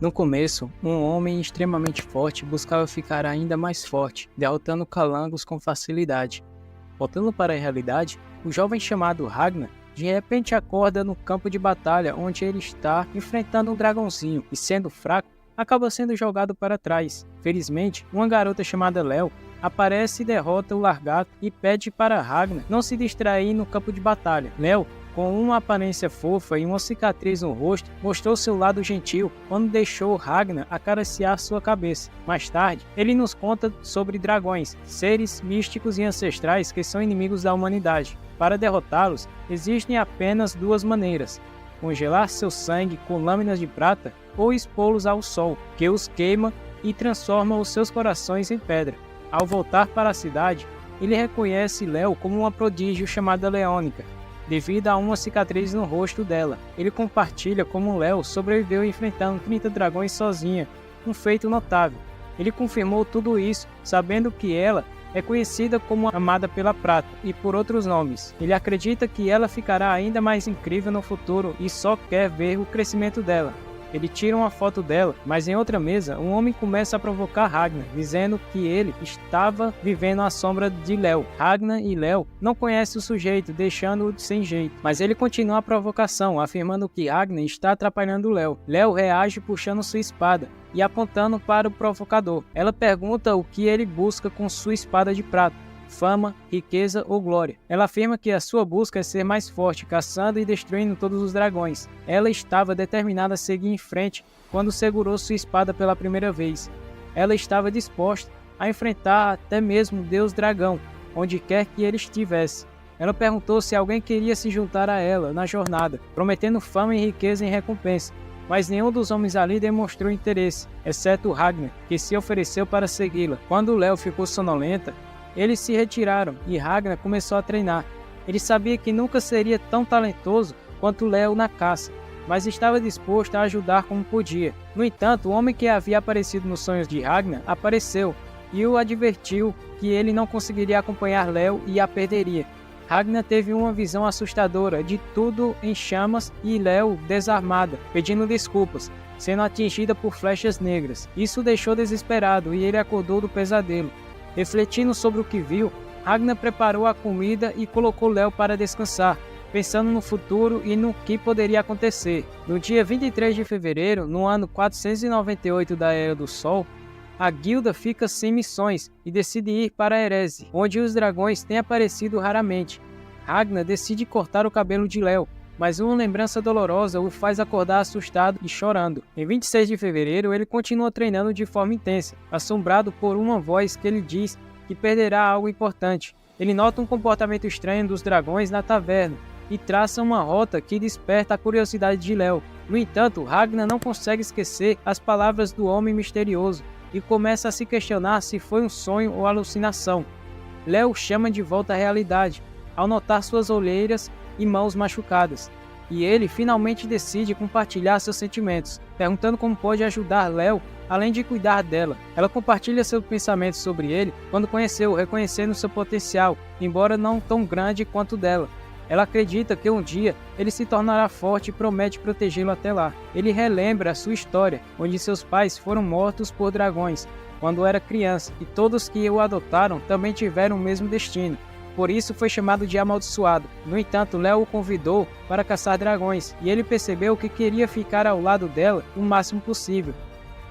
No começo, um homem extremamente forte buscava ficar ainda mais forte, derrotando calangos com facilidade. Voltando para a realidade, o jovem chamado Ragnar de repente acorda no campo de batalha onde ele está enfrentando um dragãozinho e, sendo fraco, acaba sendo jogado para trás. Felizmente, uma garota chamada Léo aparece e derrota o Largato e pede para Ragnar não se distrair no campo de batalha. Léo, com uma aparência fofa e uma cicatriz no rosto, mostrou seu lado gentil quando deixou Ragnar acariciar sua cabeça. Mais tarde, ele nos conta sobre dragões, seres místicos e ancestrais que são inimigos da humanidade. Para derrotá-los, existem apenas duas maneiras: congelar seu sangue com lâminas de prata ou expô-los ao sol, que os queima e transforma os seus corações em pedra. Ao voltar para a cidade, ele reconhece Léo como uma prodígio chamada Leônica, devido a uma cicatriz no rosto dela. Ele compartilha como Léo sobreviveu enfrentando 30 dragões sozinha, um feito notável. Ele confirmou tudo isso, sabendo que ela é conhecida como Amada pela Prata e por outros nomes. Ele acredita que ela ficará ainda mais incrível no futuro e só quer ver o crescimento dela. Ele tira uma foto dela, mas em outra mesa, um homem começa a provocar Ragnar, dizendo que ele estava vivendo à sombra de Léo. Ragnar e Léo não conhecem o sujeito, deixando-o sem jeito, mas ele continua a provocação, afirmando que Ragnar está atrapalhando Léo. Léo reage puxando sua espada e apontando para o provocador. Ela pergunta o que ele busca com sua espada de prata: fama, riqueza ou glória. Ela afirma que a sua busca é ser mais forte, caçando e destruindo todos os dragões. Ela estava determinada a seguir em frente quando segurou sua espada pela primeira vez. Ela estava disposta a enfrentar até mesmo o Deus Dragão, onde quer que ele estivesse. Ela perguntou se alguém queria se juntar a ela na jornada, prometendo fama e riqueza em recompensa. Mas nenhum dos homens ali demonstrou interesse, exceto Ragnar, que se ofereceu para segui-la. Quando Léo ficou sonolenta, eles se retiraram e Ragnar começou a treinar. Ele sabia que nunca seria tão talentoso quanto Léo na caça, mas estava disposto a ajudar como podia. No entanto, o homem que havia aparecido nos sonhos de Ragnar apareceu e o advertiu que ele não conseguiria acompanhar Léo e a perderia. Ragnar teve uma visão assustadora de tudo em chamas e Léo desarmada, pedindo desculpas, sendo atingida por flechas negras. Isso o deixou desesperado e ele acordou do pesadelo. Refletindo sobre o que viu, Ragnar preparou a comida e colocou Léo para descansar, pensando no futuro e no que poderia acontecer. No dia 23 de fevereiro, no ano 498 da Era do Sol, a guilda fica sem missões e decide ir para Ereze, onde os dragões têm aparecido raramente. Ragnar decide cortar o cabelo de Léo, mas uma lembrança dolorosa o faz acordar assustado e chorando. Em 26 de fevereiro, ele continua treinando de forma intensa, assombrado por uma voz que lhe diz que perderá algo importante. Ele nota um comportamento estranho dos dragões na taverna e traça uma rota que desperta a curiosidade de Léo. No entanto, Ragnar não consegue esquecer as palavras do homem misterioso e começa a se questionar se foi um sonho ou alucinação. Léo chama de volta à realidade, ao notar suas olheiras e mãos machucadas, e ele finalmente decide compartilhar seus sentimentos, perguntando como pode ajudar Léo, além de cuidar dela. Ela compartilha seus pensamentos sobre ele quando conheceu, reconhecendo seu potencial, embora não tão grande quanto o dela. Ela acredita que um dia ele se tornará forte e promete protegê-lo até lá. Ele relembra a sua história, onde seus pais foram mortos por dragões quando era criança, e todos que o adotaram também tiveram o mesmo destino. Por isso foi chamado de amaldiçoado. No entanto, Léo o convidou para caçar dragões, e ele percebeu que queria ficar ao lado dela o máximo possível,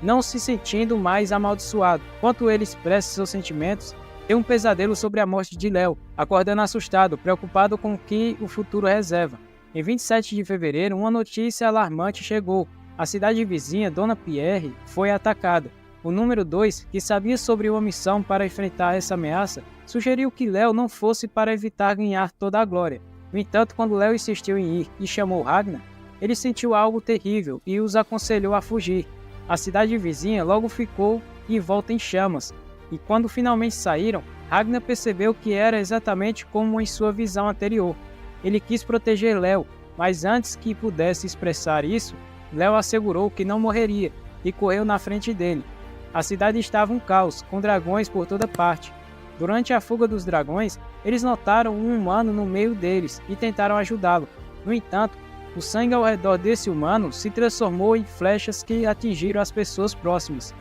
não se sentindo mais amaldiçoado. Enquanto ele expressa seus sentimentos, tem um pesadelo sobre a morte de Léo, acordando assustado, preocupado com o que o futuro reserva. Em 27 de fevereiro, uma notícia alarmante chegou. A cidade vizinha, Dona Pierre, foi atacada. O número 2, que sabia sobre uma missão para enfrentar essa ameaça, sugeriu que Léo não fosse para evitar ganhar toda a glória. No entanto, quando Léo insistiu em ir e chamou Ragnar, ele sentiu algo terrível e os aconselhou a fugir. A cidade vizinha logo ficou em volta em chamas, e quando finalmente saíram, Ragnar percebeu que era exatamente como em sua visão anterior. Ele quis proteger Léo, mas antes que pudesse expressar isso, Léo assegurou que não morreria e correu na frente dele. A cidade estava um caos, com dragões por toda parte. Durante a fuga dos dragões, eles notaram um humano no meio deles e tentaram ajudá-lo. No entanto, O sangue ao redor desse humano se transformou em flechas que atingiram as pessoas próximas.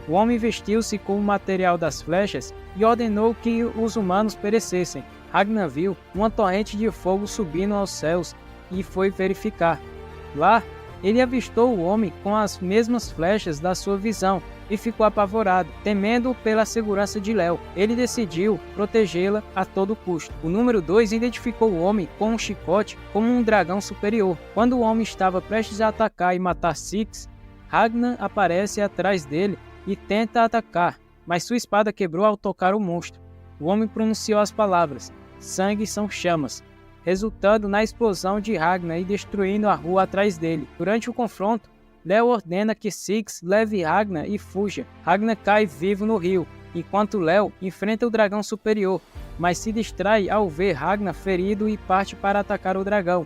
O homem vestiu-se com o material das flechas e ordenou que os humanos perecessem. Ragnar viu uma torrente de fogo subindo aos céus e foi verificar. Lá, ele avistou o homem com as mesmas flechas da sua visão e ficou apavorado, temendo pela segurança de Léo. Ele decidiu protegê-la a todo custo. O número 2 identificou o homem com um chicote como um dragão superior. Quando o homem estava prestes a atacar e matar Six, Ragnar aparece atrás dele e tenta atacar, mas sua espada quebrou ao tocar o monstro. O homem pronunciou as palavras: "Sangue são chamas", resultando na explosão de Ragnar e destruindo a rua atrás dele. Durante o confronto, Léo ordena que Six leve Ragnar e fuja. Ragnar cai vivo no rio, enquanto Léo enfrenta o dragão superior, mas se distrai ao ver Ragnar ferido e parte para atacar o dragão.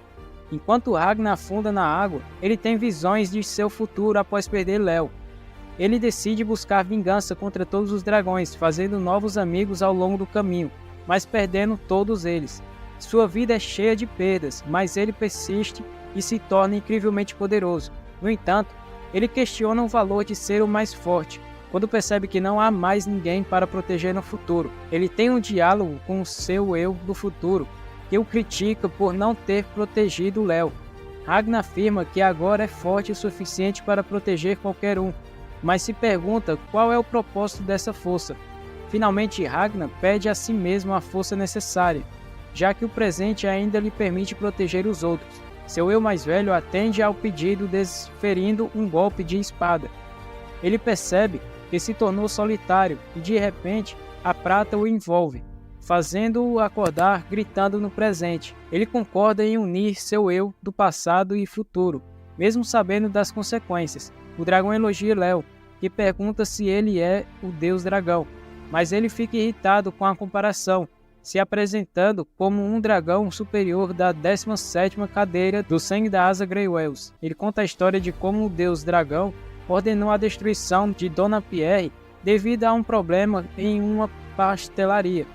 Enquanto Ragnar afunda na água, ele tem visões de seu futuro após perder Léo. Ele decide buscar vingança contra todos os dragões, fazendo novos amigos ao longo do caminho, mas perdendo todos eles. Sua vida é cheia de perdas, mas ele persiste e se torna incrivelmente poderoso. No entanto, ele questiona o valor de ser o mais forte, quando percebe que não há mais ninguém para proteger no futuro. Ele tem um diálogo com o seu eu do futuro, que o critica por não ter protegido Léo. Ragnar afirma que agora é forte o suficiente para proteger qualquer um, mas se pergunta qual é o propósito dessa força. Finalmente, Ragnar pede a si mesmo a força necessária, já que o presente ainda lhe permite proteger os outros. Seu eu mais velho atende ao pedido desferindo um golpe de espada. Ele percebe que se tornou solitário e de repente a prata o envolve, fazendo-o acordar gritando no presente. Ele concorda em unir seu eu do passado e futuro, mesmo sabendo das consequências. O dragão elogia Léo, que pergunta se ele é o deus dragão, mas ele fica irritado com a comparação, se apresentando como um dragão superior da 17ª cadeira do sangue da asa Greywells. Ele conta a história de como o deus dragão ordenou a destruição de Dona Pierre devido a um problema em uma pastelaria.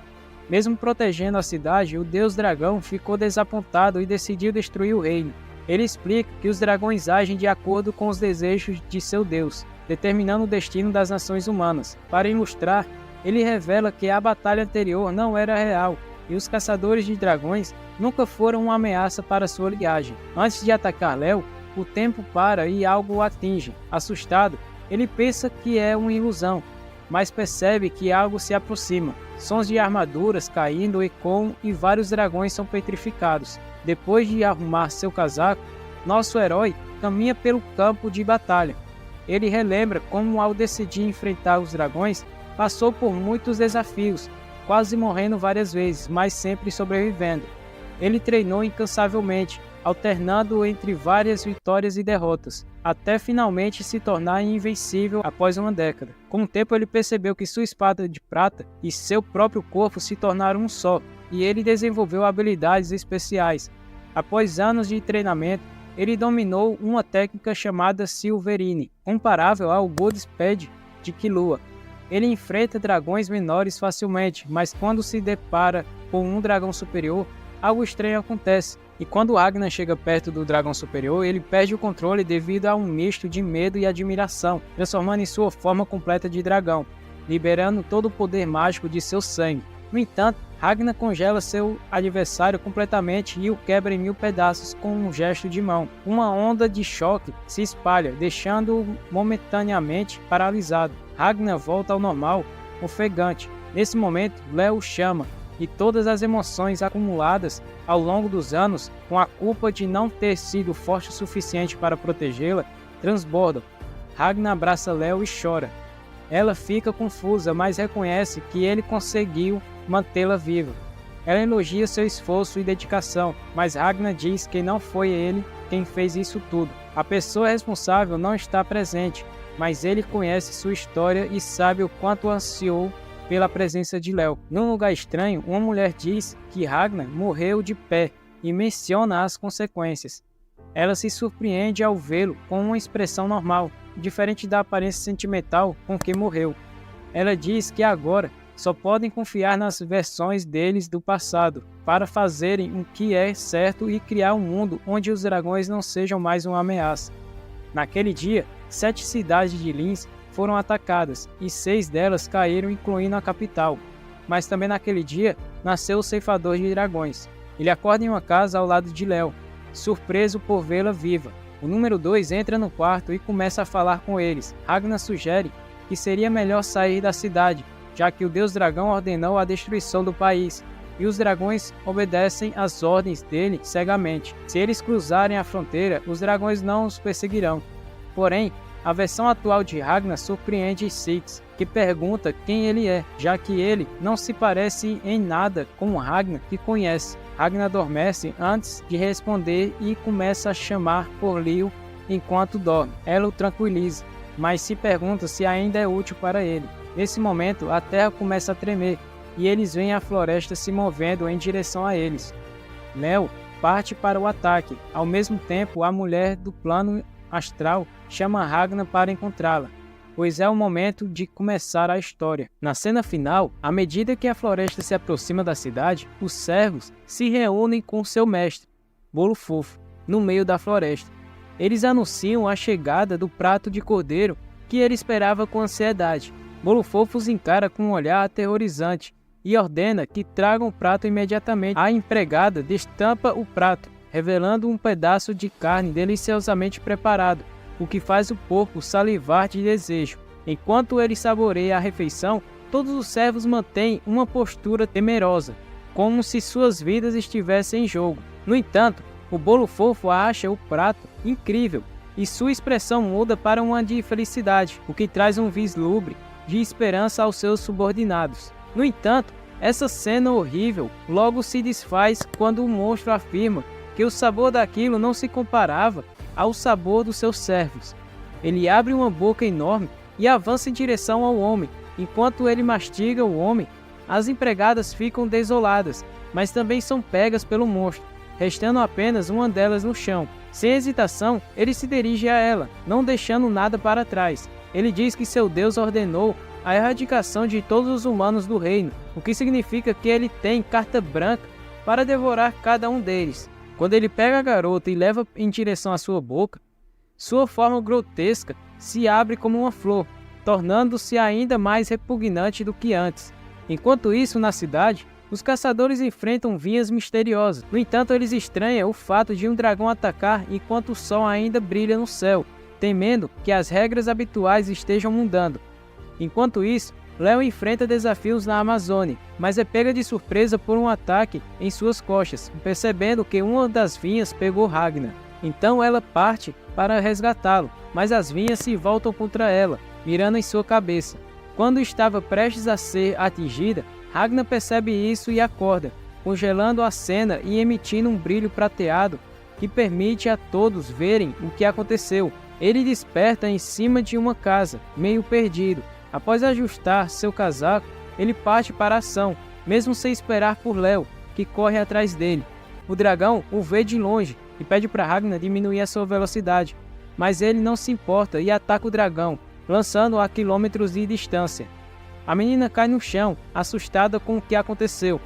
Mesmo protegendo a cidade, o deus dragão ficou desapontado e decidiu destruir o reino. Ele explica que os dragões agem de acordo com os desejos de seu deus, determinando o destino das nações humanas. Para ilustrar, ele revela que a batalha anterior não era real e os caçadores de dragões nunca foram uma ameaça para sua linhagem. Antes de atacar Léo, o tempo para e algo o atinge. Assustado, ele pensa que é uma ilusão, mas percebe que algo se aproxima. Sons de armaduras caindo ecoam e vários dragões são petrificados. Depois de arrumar seu casaco, nosso herói caminha pelo campo de batalha. Ele relembra como, ao decidir enfrentar os dragões, passou por muitos desafios, quase morrendo várias vezes, mas sempre sobrevivendo. Ele treinou incansavelmente, alternando entre várias vitórias e derrotas, até finalmente se tornar invencível após uma década. Com o tempo ele percebeu que sua espada de prata e seu próprio corpo se tornaram um só, e ele desenvolveu habilidades especiais. Após anos de treinamento, ele dominou uma técnica chamada Silverine, comparável ao Godspeed de Killua. Ele enfrenta dragões menores facilmente, mas quando se depara com um dragão superior, algo estranho acontece. E quando Ragnar chega perto do dragão superior, ele perde o controle devido a um misto de medo e admiração, transformando em sua forma completa de dragão, liberando todo o poder mágico de seu sangue. No entanto, Ragnar congela seu adversário completamente e o quebra em 1000 pedaços com um gesto de mão. Uma onda de choque se espalha, deixando-o momentaneamente paralisado. Ragnar volta ao normal, ofegante. Nesse momento, Léo o chama, e todas as emoções acumuladas ao longo dos anos, com a culpa de não ter sido forte o suficiente para protegê-la, transbordam. Ragnar abraça Léo e chora. Ela fica confusa, mas reconhece que ele conseguiu mantê-la viva. Ela elogia seu esforço e dedicação, mas Ragnar diz que não foi ele quem fez isso tudo. A pessoa responsável não está presente, mas ele conhece sua história e sabe o quanto ansiou pela presença de Léo. Num lugar estranho, uma mulher diz que Ragnar morreu de pé e menciona as consequências. Ela se surpreende ao vê-lo com uma expressão normal, diferente da aparência sentimental com que morreu. Ela diz que agora só podem confiar nas versões deles do passado, para fazerem o que é certo e criar um mundo onde os dragões não sejam mais uma ameaça. Naquele dia, 7 cidades de Lins foram atacadas, e 6 delas caíram, incluindo a capital. Mas também naquele dia, nasceu o ceifador de dragões. Ele acorda em uma casa ao lado de Léo, surpreso por vê-la viva. O número 2 entra no quarto e começa a falar com eles. Ragnar sugere que seria melhor sair da cidade, já que o deus dragão ordenou a destruição do país, e os dragões obedecem às ordens dele cegamente. Se eles cruzarem a fronteira, os dragões não os perseguirão. Porém, a versão atual de Ragnar surpreende Six, que pergunta quem ele é, já que ele não se parece em nada com o Ragnar que conhece. Ragnar adormece antes de responder e começa a chamar por Leo enquanto dorme. Ela o tranquiliza, mas se pergunta se ainda é útil para ele. Nesse momento, a terra começa a tremer e eles veem a floresta se movendo em direção a eles. Léo parte para o ataque. Ao mesmo tempo, a mulher do plano astral chama Ragnar para encontrá-la, pois é o momento de começar a história. Na cena final, à medida que a floresta se aproxima da cidade, os servos se reúnem com seu mestre, Bolo Fofo, no meio da floresta. Eles anunciam a chegada do prato de cordeiro que ele esperava com ansiedade. Bolo Fofo os encara com um olhar aterrorizante e ordena que tragam o prato imediatamente. A empregada destampa o prato, revelando um pedaço de carne deliciosamente preparado, o que faz o porco salivar de desejo. Enquanto ele saboreia a refeição, todos os servos mantêm uma postura temerosa, como se suas vidas estivessem em jogo. No entanto, o Bolo Fofo acha o prato incrível e sua expressão muda para uma de felicidade, o que traz um vislumbre de esperança aos seus subordinados. No entanto, essa cena horrível logo se desfaz quando o monstro afirma que o sabor daquilo não se comparava ao sabor dos seus servos. Ele abre uma boca enorme e avança em direção ao homem. Enquanto ele mastiga o homem, as empregadas ficam desoladas, mas também são pegas pelo monstro, restando apenas uma delas no chão. Sem hesitação, ele se dirige a ela, não deixando nada para trás. Ele diz que seu Deus ordenou a erradicação de todos os humanos do reino, o que significa que ele tem carta branca para devorar cada um deles. Quando ele pega a garota e leva em direção à sua boca, sua forma grotesca se abre como uma flor, tornando-se ainda mais repugnante do que antes. Enquanto isso, na cidade, os caçadores enfrentam vinhas misteriosas. No entanto, eles estranham o fato de um dragão atacar enquanto o sol ainda brilha no céu, temendo que as regras habituais estejam mudando. Enquanto isso, Léo enfrenta desafios na Amazônia, mas é pega de surpresa por um ataque em suas costas, percebendo que uma das vinhas pegou Ragnar. Então ela parte para resgatá-lo, mas as vinhas se voltam contra ela, mirando em sua cabeça. Quando estava prestes a ser atingida, Ragnar percebe isso e acorda, congelando a cena e emitindo um brilho prateado que permite a todos verem o que aconteceu. Ele desperta em cima de uma casa, meio perdido. Após ajustar seu casaco, ele parte para a ação, mesmo sem esperar por Léo, que corre atrás dele. O dragão o vê de longe e pede para Ragnar diminuir a sua velocidade, mas ele não se importa e ataca o dragão, lançando-o a quilômetros de distância. A menina cai no chão, assustada com o que aconteceu.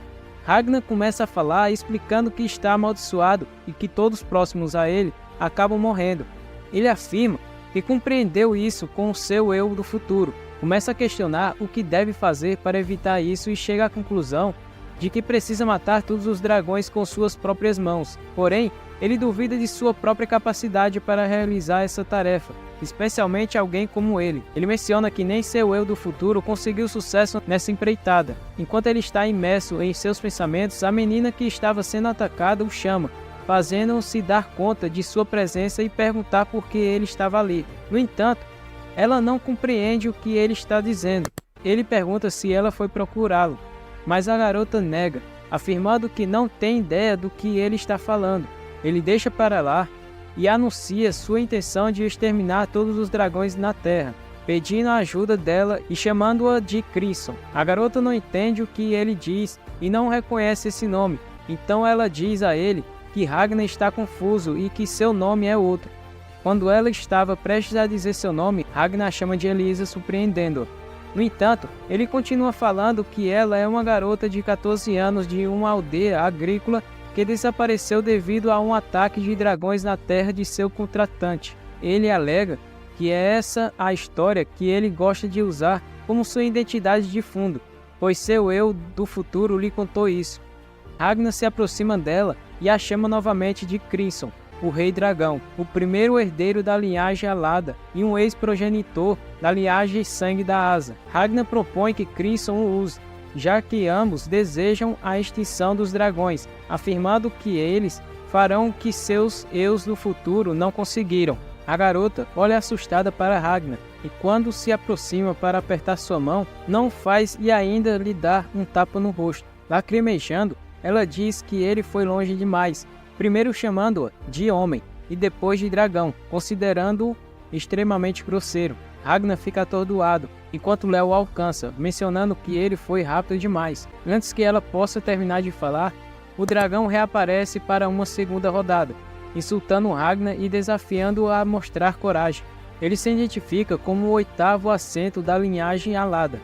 Ragnar começa a falar, explicando que está amaldiçoado e que todos próximos a ele acabam morrendo. Ele afirma que compreendeu isso com o seu eu do futuro. Começa a questionar o que deve fazer para evitar isso e chega à conclusão de que precisa matar todos os dragões com suas próprias mãos. Porém, ele duvida de sua própria capacidade para realizar essa tarefa, especialmente alguém como ele. Ele menciona que nem seu eu do futuro conseguiu sucesso nessa empreitada. Enquanto ele está imerso em seus pensamentos, a menina que estava sendo atacada o chama, fazendo-o se dar conta de sua presença e perguntar por que ele estava ali. No entanto, ela não compreende o que ele está dizendo. Ele pergunta se ela foi procurá-lo, mas a garota nega, afirmando que não tem ideia do que ele está falando. Ele deixa para lá e anuncia sua intenção de exterminar todos os dragões na Terra, pedindo a ajuda dela e chamando-a de Crisson. A garota não entende o que ele diz e não reconhece esse nome, então ela diz a ele que Ragnar está confuso e que seu nome é outro. Quando ela estava prestes a dizer seu nome, Ragnar a chama de Elisa, surpreendendo-a. No entanto, ele continua falando que ela é uma garota de 14 anos de uma aldeia agrícola que desapareceu devido a um ataque de dragões na terra de seu contratante. Ele alega que é essa a história que ele gosta de usar como sua identidade de fundo, pois seu eu do futuro lhe contou isso. Ragnar se aproxima dela e a chama novamente de Crimson, o Rei Dragão, o primeiro herdeiro da linhagem alada e um ex-progenitor da linhagem Sangue da Asa. Ragnar propõe que Crimson o use, já que ambos desejam a extinção dos dragões, afirmando que eles farão o que seus eus do futuro não conseguiram. A garota olha assustada para Ragnar e quando se aproxima para apertar sua mão, não faz e ainda lhe dá um tapa no rosto. Lacrimejando, ela diz que ele foi longe demais, primeiro chamando-a de homem e depois de dragão, considerando-o extremamente grosseiro. Ragnar fica atordoado, enquanto Léo o alcança, mencionando que ele foi rápido demais. Antes que ela possa terminar de falar, o dragão reaparece para uma segunda rodada, insultando Ragnar e desafiando-o a mostrar coragem. Ele se identifica como o 8º assento da linhagem alada.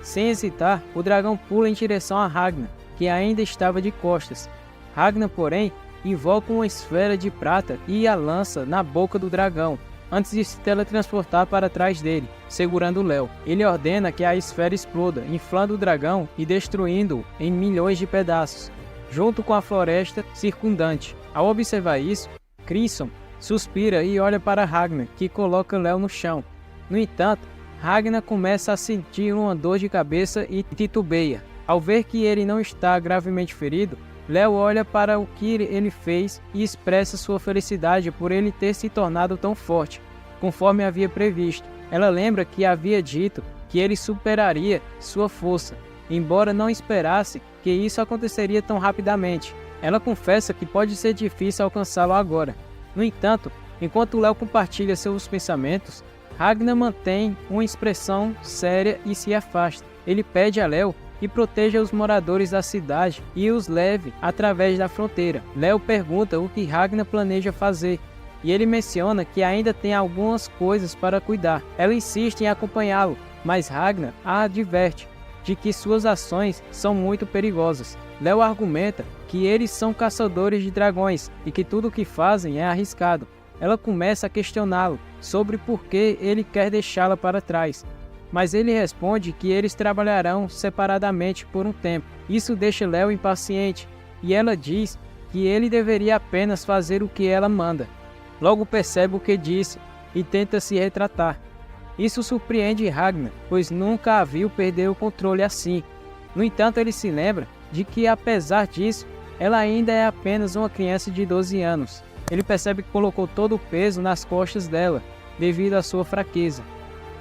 Sem hesitar, o dragão pula em direção a Ragnar, que ainda estava de costas. Ragnar, porém, invoca uma esfera de prata e a lança na boca do dragão, antes de se teletransportar para trás dele, segurando Léo. Ele ordena que a esfera exploda, inflando o dragão e destruindo-o em milhões de pedaços, junto com a floresta circundante. Ao observar isso, Crimson suspira e olha para Ragnar, que coloca Léo no chão. No entanto, Ragnar começa a sentir uma dor de cabeça e titubeia. Ao ver que ele não está gravemente ferido, Léo olha para o que ele fez e expressa sua felicidade por ele ter se tornado tão forte, conforme havia previsto. Ela lembra que havia dito que ele superaria sua força, embora não esperasse que isso aconteceria tão rapidamente. Ela confessa que pode ser difícil alcançá-lo agora. No entanto, enquanto Léo compartilha seus pensamentos, Ragnar mantém uma expressão séria e se afasta. Ele pede a Léo que proteja os moradores da cidade e os leve através da fronteira. Léo pergunta o que Ragnar planeja fazer, e ele menciona que ainda tem algumas coisas para cuidar. Ela insiste em acompanhá-lo, mas Ragnar a adverte de que suas ações são muito perigosas. Léo argumenta que eles são caçadores de dragões e que tudo o que fazem é arriscado. Ela começa a questioná-lo sobre por que ele quer deixá-la para trás, mas ele responde que eles trabalharão separadamente por um tempo. Isso deixa Léo impaciente e ela diz que ele deveria apenas fazer o que ela manda. Logo percebe o que disse e tenta se retratar. Isso surpreende Ragnar, pois nunca a viu perder o controle assim. No entanto, ele se lembra de que, apesar disso, ela ainda é apenas uma criança de 12 anos. Ele percebe que colocou todo o peso nas costas dela, devido à sua fraqueza.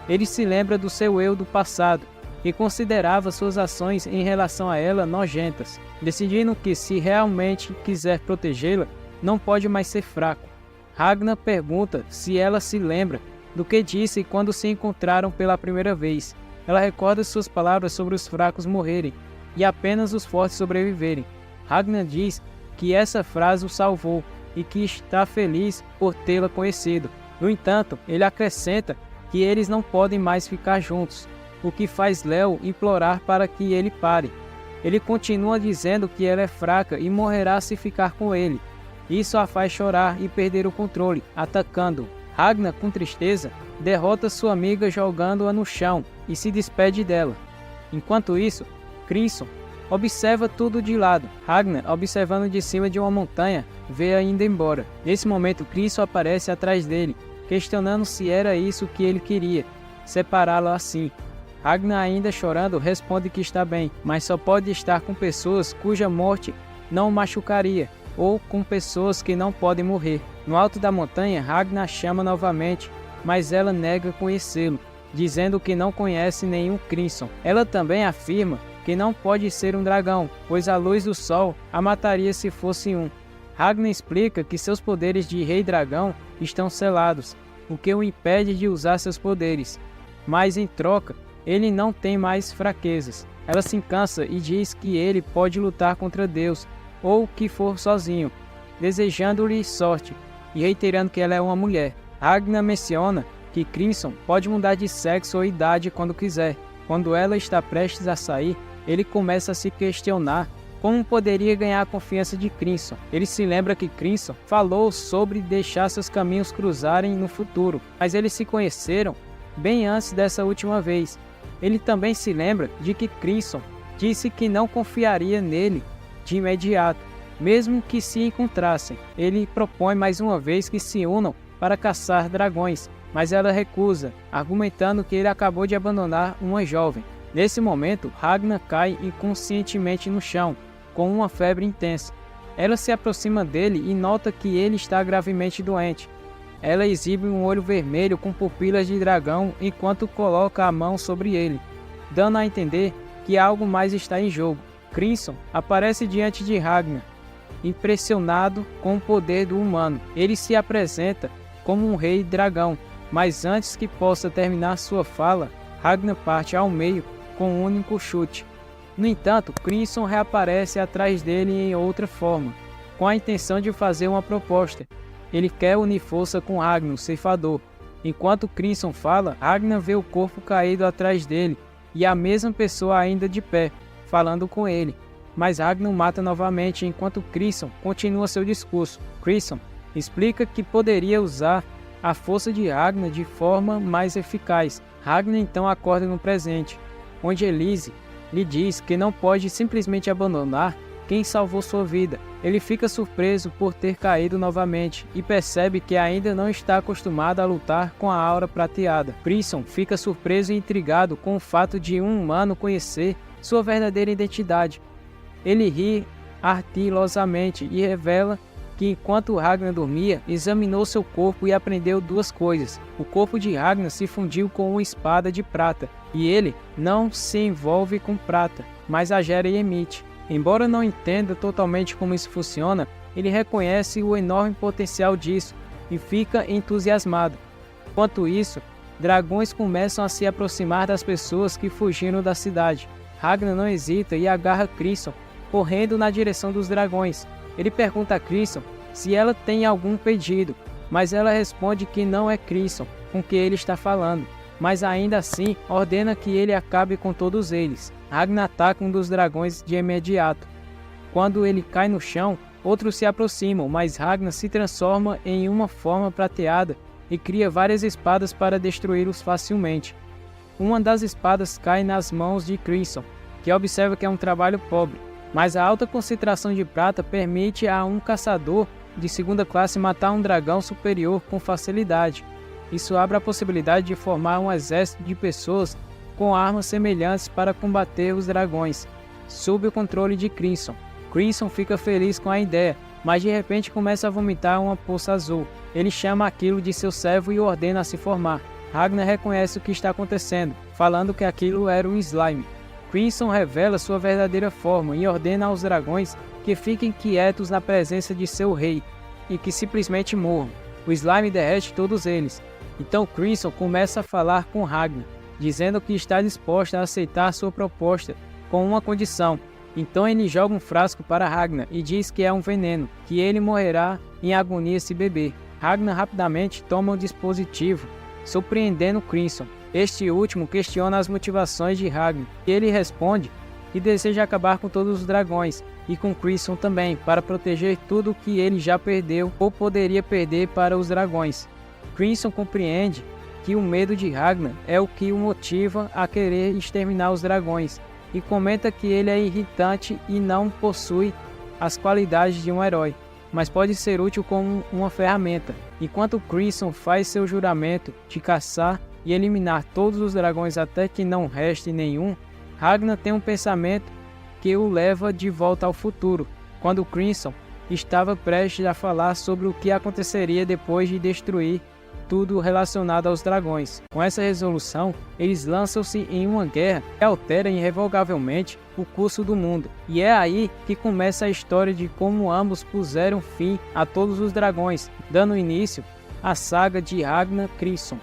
Ele se lembra do seu eu do passado e considerava suas ações em relação a ela nojentas, decidindo que, se realmente quiser protegê-la, não pode mais ser fraco. Ragnar pergunta se ela se lembra do que disse quando se encontraram pela primeira vez. Ela recorda suas palavras sobre os fracos morrerem e apenas os fortes sobreviverem. Ragnar diz que essa frase o salvou e que está feliz por tê-la conhecido. No entanto, ele acrescenta que eles não podem mais ficar juntos, o que faz Léo implorar para que ele pare. Ele continua dizendo que ela é fraca e morrerá se ficar com ele. Isso a faz chorar e perder o controle, atacando-o. Ragnar, com tristeza, derrota sua amiga jogando-a no chão e se despede dela. Enquanto isso, Crimson observa tudo de lado. Ragnar, observando de cima de uma montanha, vê-a indo embora. Nesse momento, Crimson aparece atrás dele, questionando se era isso que ele queria, separá-la assim. Ragnar, ainda chorando, responde que está bem, mas só pode estar com pessoas cuja morte não o machucaria, ou com pessoas que não podem morrer. No alto da montanha, Ragnar chama novamente, mas ela nega conhecê-lo, dizendo que não conhece nenhum Crimson. Ela também afirma que não pode ser um dragão, pois a luz do sol a mataria se fosse um. Ragnar explica que seus poderes de Rei Dragão estão selados, o que o impede de usar seus poderes, mas em troca, ele não tem mais fraquezas. Ela se cansa e diz que ele pode lutar contra Deus, ou o que for sozinho, desejando-lhe sorte e reiterando que ela é uma mulher. Ragnar menciona que Crimson pode mudar de sexo ou idade quando quiser, Quando ela está prestes a sair, ele começa a se questionar como poderia ganhar a confiança de Crimson. Ele se lembra que Crimson falou sobre deixar seus caminhos cruzarem no futuro, mas eles se conheceram bem antes dessa última vez. Ele também se lembra de que Crimson disse que não confiaria nele de imediato, mesmo que se encontrassem. Ele propõe mais uma vez que se unam para caçar dragões, mas ela recusa, argumentando que ele acabou de abandonar uma jovem. Nesse momento, Ragnar cai inconscientemente no chão, com uma febre intensa. Ela se aproxima dele e nota que ele está gravemente doente. Ela exibe um olho vermelho com pupilas de dragão enquanto coloca a mão sobre ele, dando a entender que algo mais está em jogo. Crimson aparece diante de Ragnar, impressionado com o poder do humano. Ele se apresenta como um rei dragão, mas antes que possa terminar sua fala, Ragnar parte ao meio com um único chute. No entanto, Crimson reaparece atrás dele em outra forma, com a intenção de fazer uma proposta. Ele quer unir força com Ragnar, o ceifador. Enquanto Crimson fala, Ragnar vê o corpo caído atrás dele e a mesma pessoa ainda de pé, falando com ele. Mas Ragnar mata novamente enquanto Crimson continua seu discurso. Crimson explica que poderia usar a força de Ragnar de forma mais eficaz. Ragnar então acorda no presente, onde Elise lhe diz que não pode simplesmente abandonar quem salvou sua vida. Ele fica surpreso por ter caído novamente e percebe que ainda não está acostumado a lutar com a aura prateada. Crimson fica surpreso e intrigado com o fato de um humano conhecer sua verdadeira identidade. Ele ri ardilosamente e revela que enquanto Ragnar dormia, examinou seu corpo e aprendeu duas coisas. O corpo de Ragnar se fundiu com uma espada de prata, e ele não se envolve com prata, mas a gera e emite. Embora não entenda totalmente como isso funciona, ele reconhece o enorme potencial disso e fica entusiasmado. Enquanto isso, dragões começam a se aproximar das pessoas que fugiram da cidade. Ragnar não hesita e agarra Crimson, correndo na direção dos dragões. Ele pergunta a Crimson se ela tem algum pedido, mas ela responde que não é Crimson com quem ele está falando, mas ainda assim ordena que ele acabe com todos eles. Ragnar ataca um dos dragões de imediato. Quando ele cai no chão, outros se aproximam, mas Ragnar se transforma em uma forma prateada e cria várias espadas para destruí-los facilmente. Uma das espadas cai nas mãos de Crimson, que observa que é um trabalho pobre, mas a alta concentração de prata permite a um caçador de segunda classe matar um dragão superior com facilidade. Isso abre a possibilidade de formar um exército de pessoas com armas semelhantes para combater os dragões, sob o controle de Crimson. Crimson fica feliz com a ideia, mas de repente começa a vomitar uma poça azul. Ele chama aquilo de seu servo e ordena a se formar. Ragnar reconhece o que está acontecendo, falando que aquilo era um slime. Crimson revela sua verdadeira forma e ordena aos dragões que fiquem quietos na presença de seu rei e que simplesmente morram. O slime derrete todos eles. Então Crimson começa a falar com Ragnar, dizendo que está disposta a aceitar sua proposta com uma condição. Então ele joga um frasco para Ragnar e diz que é um veneno, que ele morrerá em agonia se beber. Ragnar rapidamente toma o dispositivo, surpreendendo Crimson. Este último questiona as motivações de Ragnar, e ele responde que deseja acabar com todos os dragões, e com Crimson também, para proteger tudo o que ele já perdeu ou poderia perder para os dragões. Crimson compreende que o medo de Ragnar é o que o motiva a querer exterminar os dragões, e comenta que ele é irritante e não possui as qualidades de um herói, mas pode ser útil como uma ferramenta. Enquanto Crimson faz seu juramento de caçar e eliminar todos os dragões até que não reste nenhum, Ragnar tem um pensamento que o leva de volta ao futuro, quando Crimson estava prestes a falar sobre o que aconteceria depois de destruir tudo relacionado aos dragões. Com essa resolução, eles lançam-se em uma guerra que altera irrevogavelmente o curso do mundo. E é aí que começa a história de como ambos puseram fim a todos os dragões, dando início à saga de Ragnar Crimson.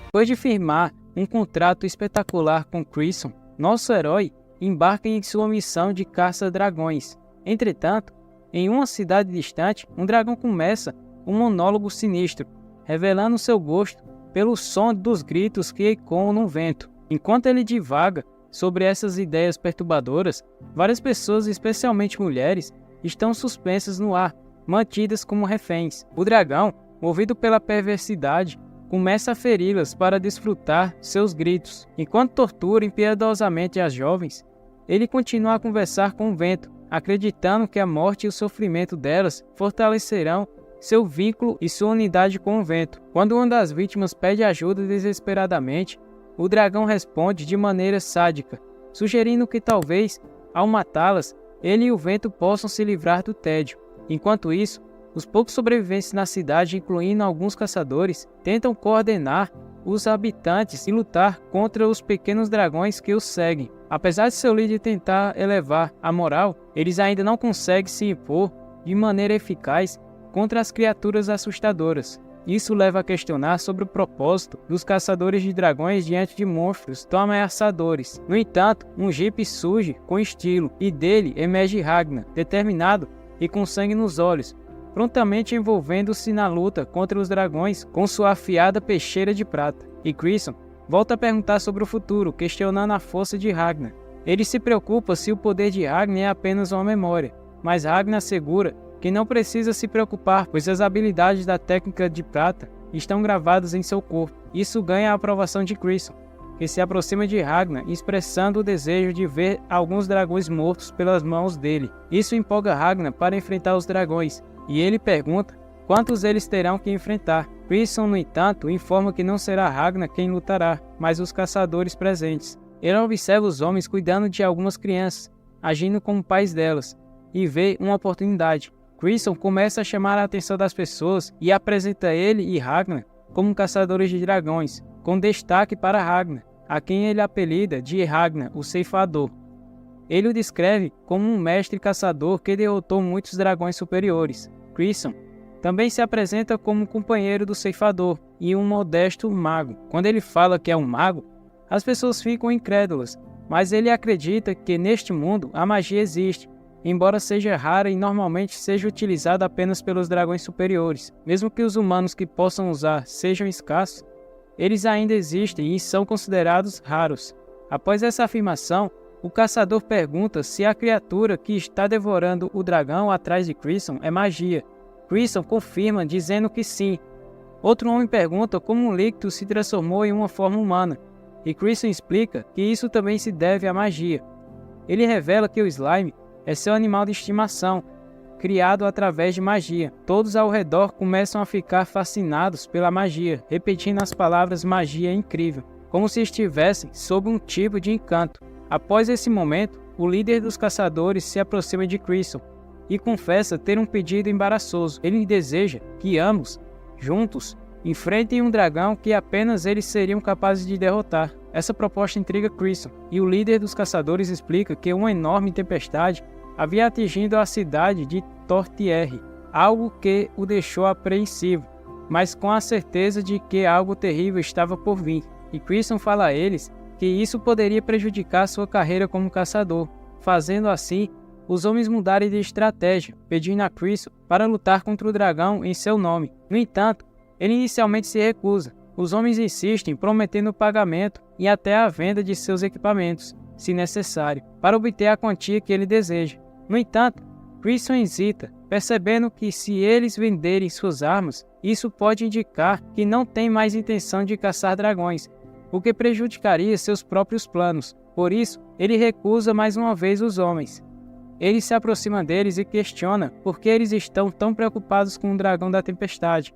Depois de firmar um contrato espetacular com Crimson, nosso herói embarca em sua missão de caça-dragões. Entretanto, em uma cidade distante, um dragão começa um monólogo sinistro, revelando seu gosto pelo som dos gritos que ecoam no vento. Enquanto ele divaga sobre essas ideias perturbadoras, várias pessoas, especialmente mulheres, estão suspensas no ar, mantidas como reféns. O dragão, movido pela perversidade, começa a feri-las para desfrutar seus gritos. Enquanto tortura impiedosamente as jovens, ele continua a conversar com o vento, acreditando que a morte e o sofrimento delas fortalecerão seu vínculo e sua unidade com o vento. Quando uma das vítimas pede ajuda desesperadamente, o dragão responde de maneira sádica, sugerindo que talvez, ao matá-las, ele e o vento possam se livrar do tédio. Enquanto isso, os poucos sobreviventes na cidade, incluindo alguns caçadores, tentam coordenar os habitantes e lutar contra os pequenos dragões que os seguem. Apesar de seu líder tentar elevar a moral, eles ainda não conseguem se impor de maneira eficaz contra as criaturas assustadoras. Isso leva a questionar sobre o propósito dos caçadores de dragões diante de monstros tão ameaçadores. No entanto, um Jeep surge com estilo, e dele emerge Ragnar, determinado e com sangue nos olhos, prontamente envolvendo-se na luta contra os dragões com sua afiada peixeira de prata. E Crisson volta a perguntar sobre o futuro, questionando a força de Ragnar. Ele se preocupa se o poder de Ragnar é apenas uma memória, mas Ragnar assegura que não precisa se preocupar, pois as habilidades da técnica de prata estão gravadas em seu corpo. Isso ganha a aprovação de Crisson, que se aproxima de Ragnar, expressando o desejo de ver alguns dragões mortos pelas mãos dele. Isso empolga Ragnar para enfrentar os dragões, e ele pergunta quantos eles terão que enfrentar. Crisson, no entanto, informa que não será Ragnar quem lutará, mas os caçadores presentes. Ele observa os homens cuidando de algumas crianças, agindo como pais delas, e vê uma oportunidade. Crisson começa a chamar a atenção das pessoas e apresenta ele e Ragnar como caçadores de dragões, com destaque para Ragnar, a quem ele apelida de Ragnar, o ceifador. Ele o descreve como um mestre caçador que derrotou muitos dragões superiores. Crisson também se apresenta como um companheiro do ceifador e um modesto mago. Quando ele fala que é um mago, as pessoas ficam incrédulas, mas ele acredita que neste mundo a magia existe, embora seja rara e normalmente seja utilizada apenas pelos dragões superiores. Mesmo que os humanos que possam usar sejam escassos, eles ainda existem e são considerados raros. Após essa afirmação, o caçador pergunta se a criatura que está devorando o dragão atrás de Crisson é magia. Crisson confirma, dizendo que sim. Outro homem pergunta como um líquido se transformou em uma forma humana, e Crisson explica que isso também se deve à magia. Ele revela que o slime é seu animal de estimação, criado através de magia. Todos ao redor começam a ficar fascinados pela magia, repetindo as palavras magia incrível, como se estivessem sob um tipo de encanto. Após esse momento, o líder dos caçadores se aproxima de Crisson e confessa ter um pedido embaraçoso. Ele deseja que ambos, juntos, enfrentem um dragão que apenas eles seriam capazes de derrotar. Essa proposta intriga Crisson, e o líder dos caçadores explica que uma enorme tempestade havia atingido a cidade de Tortierre, algo que o deixou apreensivo, mas com a certeza de que algo terrível estava por vir. E Crisson fala a eles que isso poderia prejudicar sua carreira como caçador, fazendo assim os homens mudarem de estratégia, pedindo a Crisson para lutar contra o dragão em seu nome. No entanto, ele inicialmente se recusa. Os homens insistem, prometendo o pagamento e até a venda de seus equipamentos, se necessário, para obter a quantia que ele deseja. No entanto, Crisson hesita, percebendo que se eles venderem suas armas, isso pode indicar que não tem mais intenção de caçar dragões, o que prejudicaria seus próprios planos. Por isso, ele recusa mais uma vez os homens. Ele se aproxima deles e questiona por que eles estão tão preocupados com o dragão da tempestade,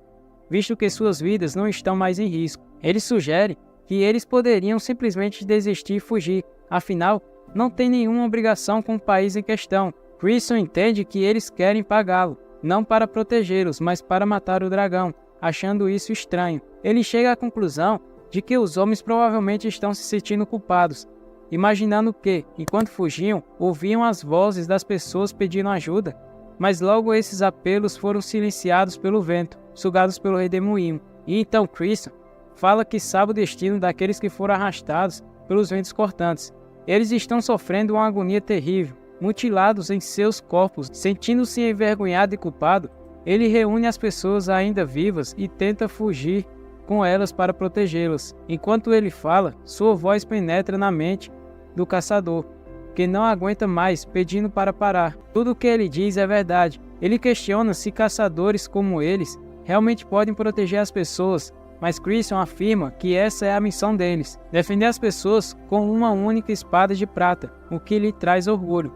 visto que suas vidas não estão mais em risco. Ele sugere que eles poderiam simplesmente desistir e fugir, afinal, não tem nenhuma obrigação com o país em questão. Crisson entende que eles querem pagá-lo, não para protegê-los, mas para matar o dragão, achando isso estranho. Ele chega à conclusão de que os homens provavelmente estão se sentindo culpados, imaginando que, enquanto fugiam, ouviam as vozes das pessoas pedindo ajuda, mas logo esses apelos foram silenciados pelo vento, sugados pelo redemoinho. E então Crisson fala que sabe o destino daqueles que foram arrastados pelos ventos cortantes. Eles estão sofrendo uma agonia terrível, mutilados em seus corpos. Sentindo-se envergonhado e culpado, ele reúne as pessoas ainda vivas e tenta fugir com elas para protegê-las. Enquanto ele fala, sua voz penetra na mente do caçador, que não aguenta mais, pedindo para parar. Tudo o que ele diz é verdade. Ele questiona se caçadores como eles realmente podem proteger as pessoas, mas Christian afirma que essa é a missão deles, defender as pessoas com uma única espada de prata, o que lhe traz orgulho.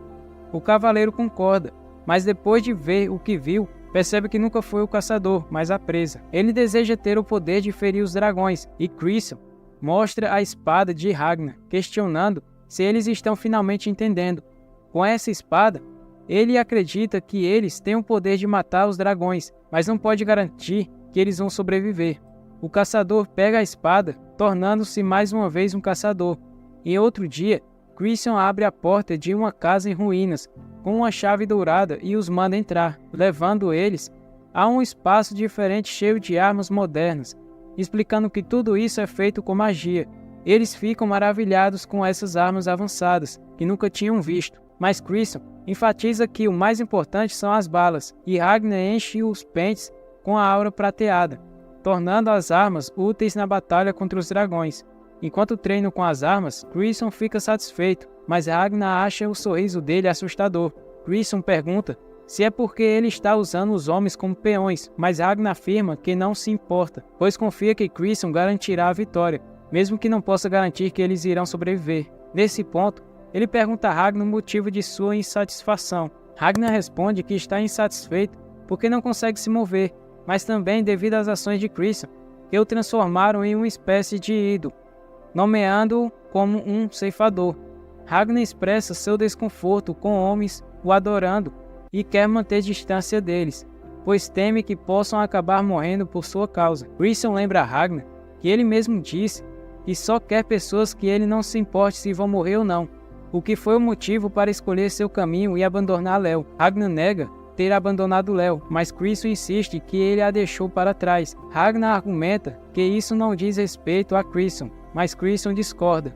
O cavaleiro concorda, mas depois de ver o que viu, percebe que nunca foi o caçador, mas a presa. Ele deseja ter o poder de ferir os dragões, e Christian mostra a espada de Ragnar, questionando se eles estão finalmente entendendo. Com essa espada, ele acredita que eles têm o poder de matar os dragões, mas não pode garantir que eles vão sobreviver. O caçador pega a espada, tornando-se mais uma vez um caçador. Em outro dia, Christian abre a porta de uma casa em ruínas, com uma chave dourada e os manda entrar, levando eles a um espaço diferente cheio de armas modernas, explicando que tudo isso é feito com magia. Eles ficam maravilhados com essas armas avançadas, que nunca tinham visto, mas Christian enfatiza que o mais importante são as balas, e Ragnar enche os pentes com a aura prateada, tornando as armas úteis na batalha contra os dragões. Enquanto treinam com as armas, Christian fica satisfeito, mas Ragnar acha o sorriso dele assustador. Christian pergunta se é porque ele está usando os homens como peões, mas Ragnar afirma que não se importa, pois confia que Christian garantirá a vitória, mesmo que não possa garantir que eles irão sobreviver. Nesse ponto, ele pergunta a Ragnar o motivo de sua insatisfação. Ragnar responde que está insatisfeito porque não consegue se mover, mas também devido às ações de Christian, que o transformaram em uma espécie de ídolo, nomeando-o como um ceifador. Ragnar expressa seu desconforto com homens o adorando e quer manter distância deles, pois teme que possam acabar morrendo por sua causa. Christian lembra a Ragnar que ele mesmo disse que só quer pessoas que ele não se importe se vão morrer ou não, o que foi o motivo para escolher seu caminho e abandonar Léo. Ragnar nega ter abandonado Léo, mas Christian insiste que ele a deixou para trás. Ragnar argumenta que isso não diz respeito a Christian, mas Christian discorda.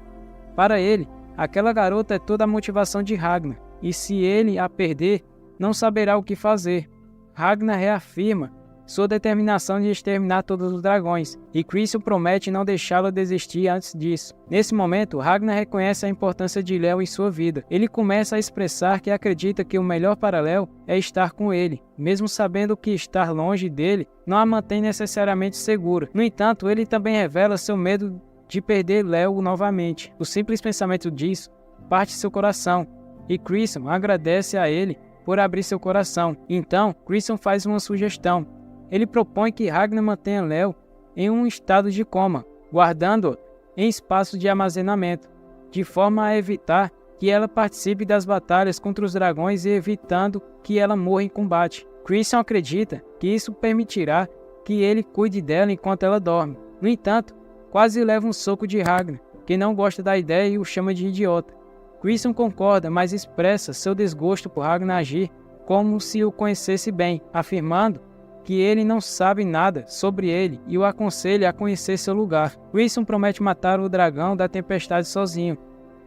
Para ele, aquela garota é toda a motivação de Ragnar, e se ele a perder, não saberá o que fazer. Ragnar reafirma sua determinação de exterminar todos os dragões, e Christian promete não deixá-la desistir antes disso. Nesse momento, Ragnar reconhece a importância de Léo em sua vida. Ele começa a expressar que acredita que o melhor para Léo é estar com ele, mesmo sabendo que estar longe dele não a mantém necessariamente segura. No entanto, ele também revela seu medo de perder Léo novamente. O simples pensamento disso parte seu coração, e Christian agradece a ele por abrir seu coração. Então, Christian faz uma sugestão. Ele propõe que Ragnar mantenha Léo em um estado de coma, guardando-o em espaço de armazenamento, de forma a evitar que ela participe das batalhas contra os dragões e evitando que ela morra em combate. Christian acredita que isso permitirá que ele cuide dela enquanto ela dorme. No entanto, quase leva um soco de Ragnar, que não gosta da ideia e o chama de idiota. Christian concorda, mas expressa seu desgosto por Ragnar agir como se o conhecesse bem, afirmando que ele não sabe nada sobre ele e o aconselha a conhecer seu lugar. Christian promete matar o dragão da tempestade sozinho,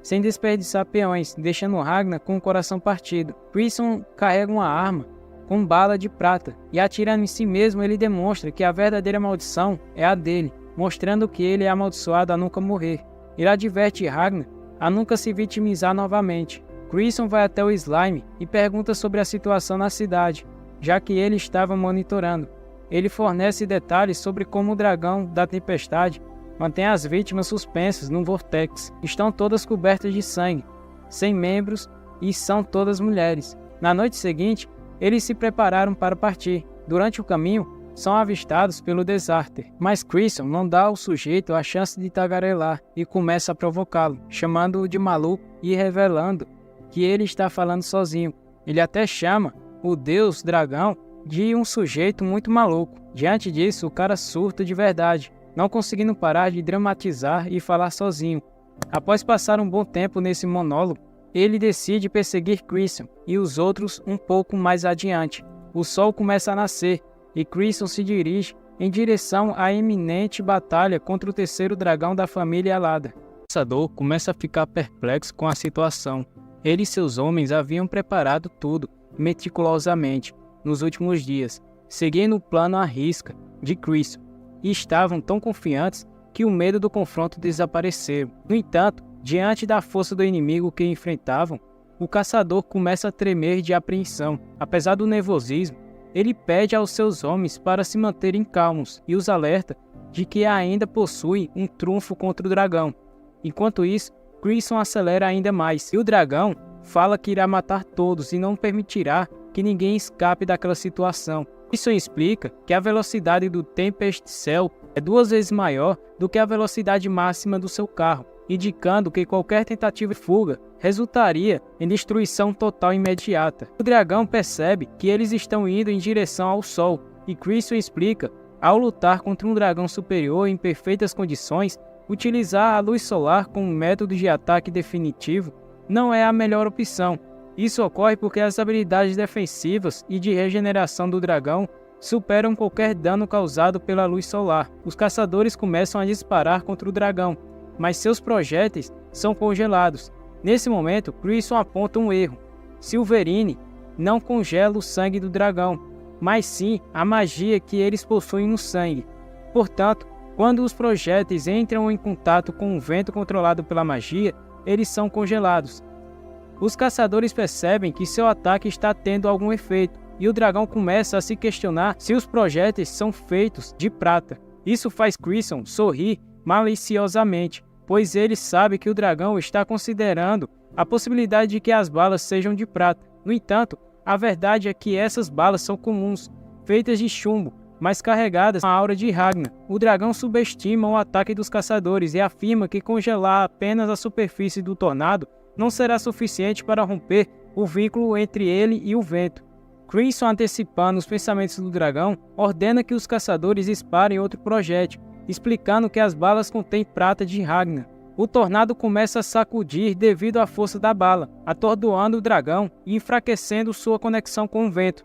sem desperdiçar peões, deixando Ragnar com o coração partido. Christian carrega uma arma com bala de prata e, atirando em si mesmo, ele demonstra que a verdadeira maldição é a dele, mostrando que ele é amaldiçoado a nunca morrer. Ele adverte Ragnar a nunca se vitimizar novamente. Christian vai até o Slime e pergunta sobre a situação na cidade, já que ele estava monitorando. Ele fornece detalhes sobre como o dragão da tempestade mantém as vítimas suspensas num vortex. Estão todas cobertas de sangue, sem membros e são todas mulheres. Na noite seguinte, eles se prepararam para partir. Durante o caminho, são avistados pelo Desarter, mas Christian não dá ao sujeito a chance de tagarelar e começa a provocá-lo, chamando-o de maluco e revelando que ele está falando sozinho. Ele até chama o deus dragão de um sujeito muito maluco. Diante disso, o cara surta de verdade, não conseguindo parar de dramatizar e falar sozinho. Após passar um bom tempo nesse monólogo, ele decide perseguir Christian e os outros um pouco mais adiante. O sol começa a nascer e Christian se dirige em direção à iminente batalha contra o terceiro dragão da família alada. O caçador começa a ficar perplexo com a situação. Ele e seus homens haviam preparado tudo meticulosamente nos últimos dias, seguindo o plano à risca de Christian. e estavam tão confiantes que o medo do confronto desapareceu. No entanto, diante da força do inimigo que enfrentavam, o caçador começa a tremer de apreensão. Apesar do nervosismo, ele pede aos seus homens para se manterem calmos e os alerta de que ainda possui um trunfo contra o dragão. Enquanto isso, Crisson acelera ainda mais, e o dragão fala que irá matar todos e não permitirá que ninguém escape daquela situação. Isso explica que a velocidade do Tempest Cell é 2 vezes maior do que a velocidade máxima do seu carro, indicando que qualquer tentativa de fuga resultaria em destruição total imediata. O dragão percebe que eles estão indo em direção ao Sol, e Crisson explica, ao lutar contra um dragão superior em perfeitas condições, utilizar a luz solar como método de ataque definitivo não é a melhor opção. Isso ocorre porque as habilidades defensivas e de regeneração do dragão superam qualquer dano causado pela luz solar. Os caçadores começam a disparar contra o dragão, mas seus projéteis são congelados. Nesse momento, Crisson aponta um erro. Silverine não congela o sangue do dragão, mas sim a magia que eles possuem no sangue. Portanto, quando os projéteis entram em contato com um vento controlado pela magia, eles são congelados. Os caçadores percebem que seu ataque está tendo algum efeito, e o dragão começa a se questionar se os projéteis são feitos de prata. Isso faz Crisson sorrir maliciosamente, pois ele sabe que o dragão está considerando a possibilidade de que as balas sejam de prata. No entanto, a verdade é que essas balas são comuns, feitas de chumbo, mas carregadas com a aura de Ragnar. O dragão subestima o ataque dos caçadores e afirma que congelar apenas a superfície do tornado não será suficiente para romper o vínculo entre ele e o vento. Crisson, antecipando os pensamentos do dragão, ordena que os caçadores disparem outro projétil, explicando que as balas contêm prata de Ragnar. O tornado começa a sacudir devido à força da bala, atordoando o dragão e enfraquecendo sua conexão com o vento.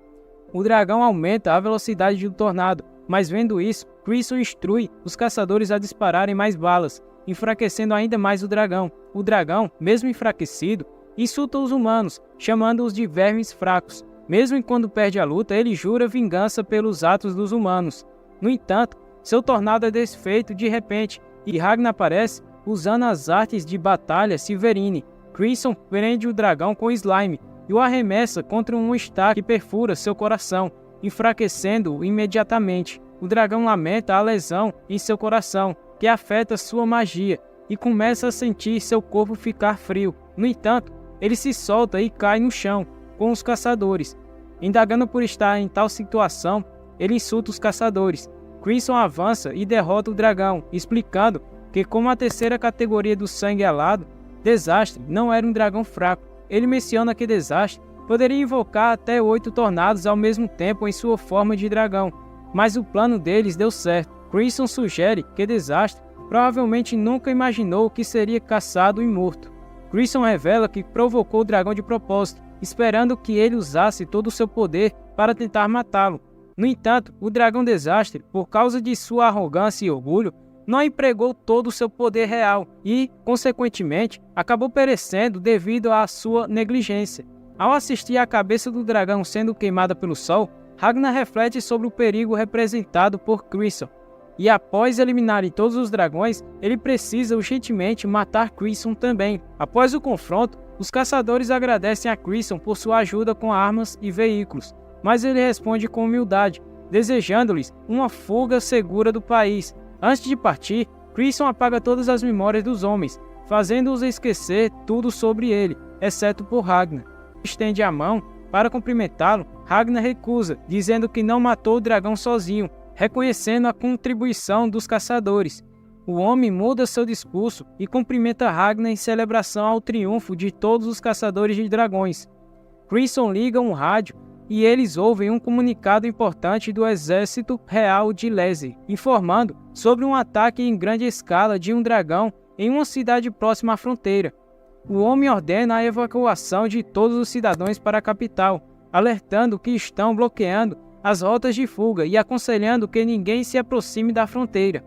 O dragão aumenta a velocidade do tornado, mas vendo isso, Crisson instrui os caçadores a dispararem mais balas, enfraquecendo ainda mais o dragão. O dragão, mesmo enfraquecido, insulta os humanos, chamando-os de vermes fracos. Mesmo quando perde a luta, ele jura vingança pelos atos dos humanos. No entanto, seu tornado é desfeito de repente, e Ragnar aparece usando as artes de batalha Silverine. Crisson prende o dragão com slime e o arremessa contra um estaca que perfura seu coração, enfraquecendo-o imediatamente. O dragão lamenta a lesão em seu coração, que afeta sua magia, e começa a sentir seu corpo ficar frio. No entanto, ele se solta e cai no chão, com os caçadores. Indagando por estar em tal situação, ele insulta os caçadores. Crisson avança e derrota o dragão, explicando que, como a terceira categoria do sangue alado, Desastre não era um dragão fraco. Ele menciona que Desastre poderia invocar até 8 tornados ao mesmo tempo em sua forma de dragão, mas o plano deles deu certo. Crisson sugere que Desastre provavelmente nunca imaginou que seria caçado e morto. Crisson revela que provocou o dragão de propósito, esperando que ele usasse todo o seu poder para tentar matá-lo. No entanto, o dragão Desastre, por causa de sua arrogância e orgulho, não empregou todo o seu poder real e, consequentemente, acabou perecendo devido à sua negligência. Ao assistir a cabeça do dragão sendo queimada pelo sol, Ragnar reflete sobre o perigo representado por Crisson, e após eliminarem todos os dragões, ele precisa urgentemente matar Crisson também. Após o confronto, os caçadores agradecem a Crisson por sua ajuda com armas e veículos, mas ele responde com humildade, desejando-lhes uma fuga segura do país. Antes de partir, Crisson apaga todas as memórias dos homens, fazendo-os esquecer tudo sobre ele, exceto por Ragnar. Estende a mão para cumprimentá-lo. Ragnar recusa, dizendo que não matou o dragão sozinho, reconhecendo a contribuição dos caçadores. O homem muda seu discurso e cumprimenta Ragnar em celebração ao triunfo de todos os caçadores de dragões. Crisson liga um rádio e eles ouvem um comunicado importante do exército real de Leze, informando sobre um ataque em grande escala de um dragão em uma cidade próxima à fronteira. O homem ordena a evacuação de todos os cidadãos para a capital, alertando que estão bloqueando as rotas de fuga e aconselhando que ninguém se aproxime da fronteira.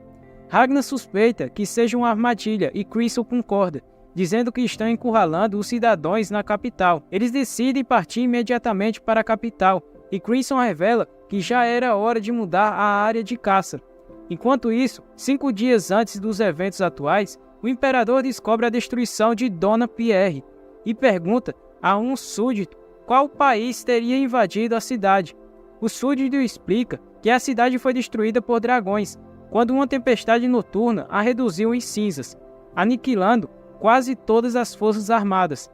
Ragnar suspeita que seja uma armadilha e Crisson concorda, dizendo que estão encurralando os cidadãos na capital. Eles decidem partir imediatamente para a capital e Crisson revela que já era hora de mudar a área de caça. Enquanto isso, 5 dias antes dos eventos atuais, o imperador descobre a destruição de Dona Pierre e pergunta a um súdito qual país teria invadido a cidade. O súdito explica que a cidade foi destruída por dragões, quando uma tempestade noturna a reduziu em cinzas, aniquilando quase todas as forças armadas.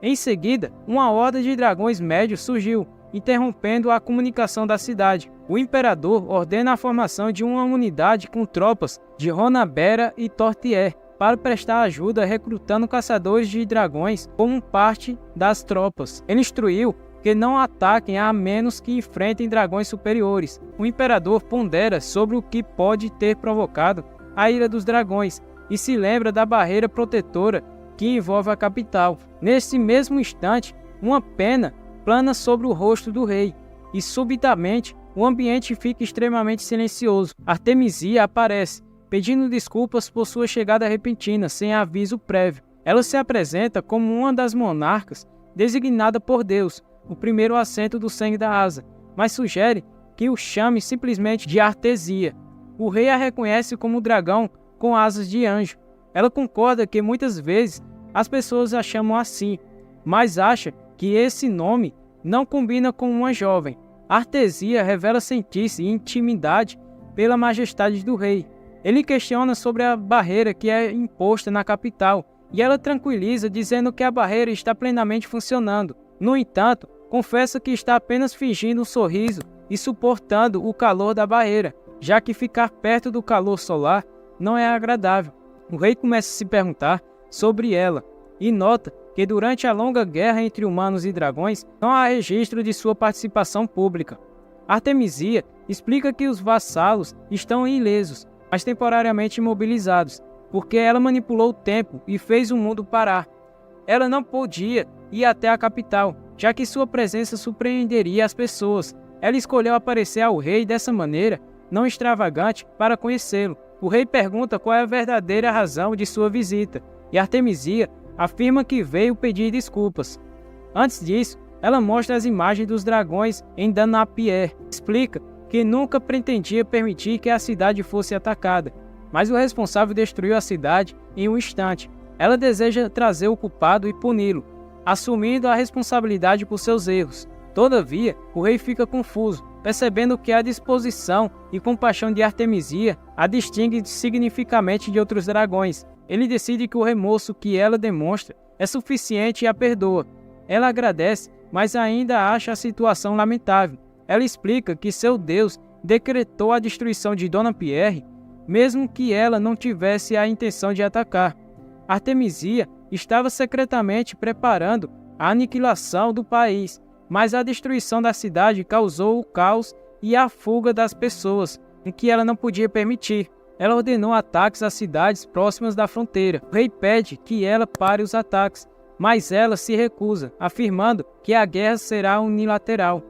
Em seguida, uma horda de dragões médios surgiu, interrompendo a comunicação da cidade. O imperador ordena a formação de uma unidade com tropas de Ronabera e Tortier para prestar ajuda recrutando caçadores de dragões como parte das tropas. Ele instruiu que não ataquem a menos que enfrentem dragões superiores. O imperador pondera sobre o que pode ter provocado a ira dos dragões e se lembra da barreira protetora que envolve a capital. Nesse mesmo instante, uma pena plana sobre o rosto do rei e subitamente o ambiente fica extremamente silencioso. Artemisia aparece, pedindo desculpas por sua chegada repentina sem aviso prévio. Ela se apresenta como uma das monarcas designada por Deus, o primeiro assento do sangue da asa, mas sugere que o chame simplesmente de Artesia. O rei a reconhece como dragão com asas de anjo. Ela concorda que muitas vezes as pessoas a chamam assim, mas acha que esse nome não combina com uma jovem. Artesia revela sentir-se intimidade pela majestade do rei. Ele questiona sobre a barreira que é imposta na capital e ela tranquiliza dizendo que a barreira está plenamente funcionando. No entanto, confessa que está apenas fingindo um sorriso e suportando o calor da barreira, já que ficar perto do calor solar não é agradável. O rei começa a se perguntar sobre ela e nota que durante a longa guerra entre humanos e dragões não há registro de sua participação pública. Artemisia explica que os vassalos estão ilesos, mas temporariamente imobilizados, porque ela manipulou o tempo e fez o mundo parar. Ela não podia ir até a capital, já que sua presença surpreenderia as pessoas. Ela escolheu aparecer ao rei dessa maneira, não extravagante, para conhecê-lo. O rei pergunta qual é a verdadeira razão de sua visita, e Artemisia afirma que veio pedir desculpas. Antes disso, ela mostra as imagens dos dragões em Danapier. Explica que nunca pretendia permitir que a cidade fosse atacada, mas o responsável destruiu a cidade em um instante. Ela deseja trazer o culpado e puni-lo, assumindo a responsabilidade por seus erros. Todavia, o rei fica confuso, percebendo que a disposição e compaixão de Artemisia a distingue significativamente de outros dragões. Ele decide que o remorso que ela demonstra é suficiente e a perdoa. Ela agradece, mas ainda acha a situação lamentável. Ela explica que seu Deus decretou a destruição de Dona Pierre, mesmo que ela não tivesse a intenção de atacar. Artemisia estava secretamente preparando a aniquilação do país, mas a destruição da cidade causou o caos e a fuga das pessoas, o que ela não podia permitir. Ela ordenou ataques às cidades próximas da fronteira. O rei pede que ela pare os ataques, mas ela se recusa, afirmando que a guerra será unilateral.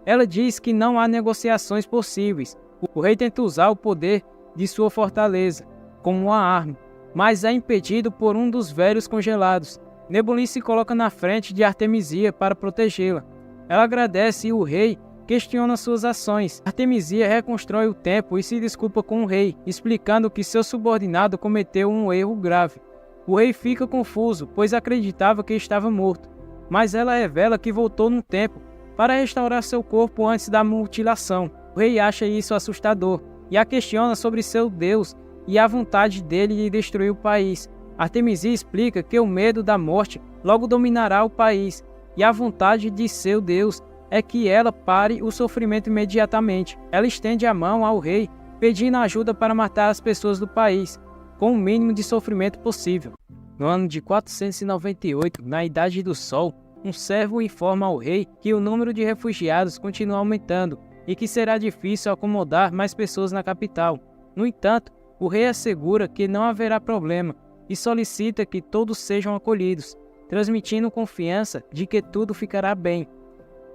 Ela diz que não há negociações possíveis. O rei tenta usar o poder de sua fortaleza como uma arma, mas é impedido por um dos velhos congelados. Nebulin se coloca na frente de Artemisia para protegê-la. Ela agradece e o rei questiona suas ações. Artemisia reconstrói o tempo e se desculpa com o rei, explicando que seu subordinado cometeu um erro grave. O rei fica confuso, pois acreditava que estava morto, mas ela revela que voltou no tempo para restaurar seu corpo antes da mutilação. O rei acha isso assustador e a questiona sobre seu Deus e a vontade dele de destruir o país. Artemisia explica que o medo da morte logo dominará o país e a vontade de seu Deus é que ela pare o sofrimento imediatamente. Ela estende a mão ao rei, pedindo ajuda para matar as pessoas do país, com o mínimo de sofrimento possível. No ano de 498, na Idade do Sol, um servo informa ao rei que o número de refugiados continua aumentando e que será difícil acomodar mais pessoas na capital. No entanto, o rei assegura que não haverá problema e solicita que todos sejam acolhidos, transmitindo confiança de que tudo ficará bem.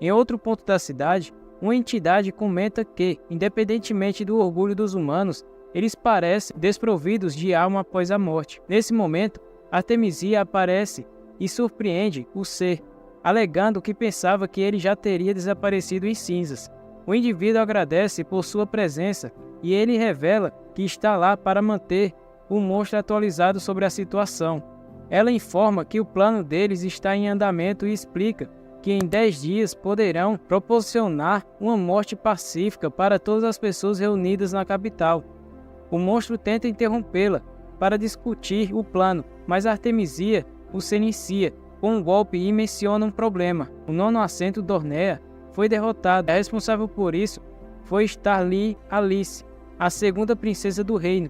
Em outro ponto da cidade, uma entidade comenta que, independentemente do orgulho dos humanos, eles parecem desprovidos de alma após a morte. Nesse momento, Artemisia aparece e surpreende o ser, alegando que pensava que ele já teria desaparecido em cinzas. O indivíduo agradece por sua presença e ele revela que está lá para manter o monstro atualizado sobre a situação. Ela informa que o plano deles está em andamento e explica que em 10 dias poderão proporcionar uma morte pacífica para todas as pessoas reunidas na capital. O monstro tenta interrompê-la para discutir o plano, mas Artemisia o silencia com um golpe e menciona um problema. O nono assento Dorneia foi derrotado. A responsável por isso foi Starly Alice, a segunda princesa do reino.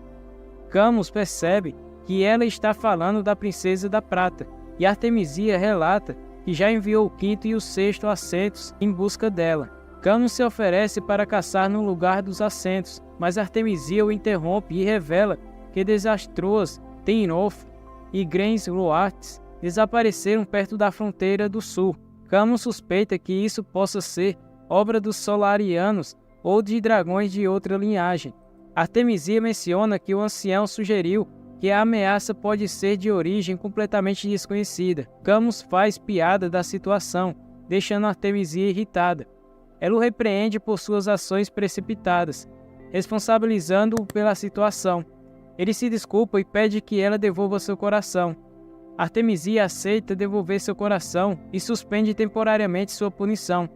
Camus percebe que ela está falando da princesa da prata, e Artemisia relata que já enviou o quinto e o sexto assentos em busca dela. Camus se oferece para caçar no lugar dos assentos, mas Artemisia o interrompe e revela que Desastroas, Tenroth e Grens-Loartes desapareceram perto da fronteira do sul. Camus suspeita que isso possa ser obra dos Solarianos ou de dragões de outra linhagem. Artemisia menciona que o ancião sugeriu que a ameaça pode ser de origem completamente desconhecida. Camus faz piada da situação, deixando Artemisia irritada. Ela o repreende por suas ações precipitadas, responsabilizando-o pela situação. Ele se desculpa e pede que ela devolva seu coração. Artemisia aceita devolver seu coração e suspende temporariamente sua punição.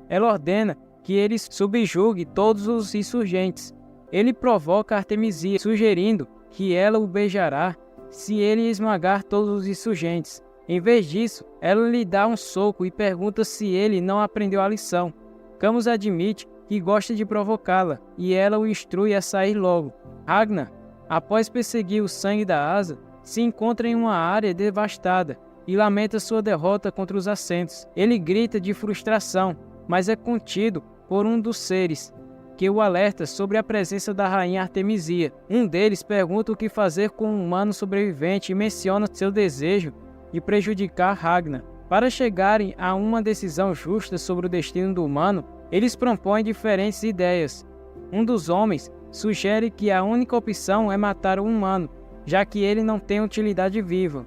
Ela ordena que ele subjugue todos os insurgentes. Ele provoca Artemisia, sugerindo que ela o beijará se ele esmagar todos os insurgentes. Em vez disso, ela lhe dá um soco e pergunta se ele não aprendeu a lição. Camus admite que gosta de provocá-la e ela o instrui a sair logo. Ragnar, após perseguir o sangue da asa, se encontra em uma área devastada e lamenta sua derrota contra os assentos. Ele grita de frustração, mas é contido por um dos seres, que o alerta sobre a presença da rainha Artemisia. Um deles pergunta o que fazer com um humano sobrevivente e menciona seu desejo de prejudicar Ragnar. Para chegarem a uma decisão justa sobre o destino do humano, eles propõem diferentes ideias. Um dos homens sugere que a única opção é matar o humano, já que ele não tem utilidade viva.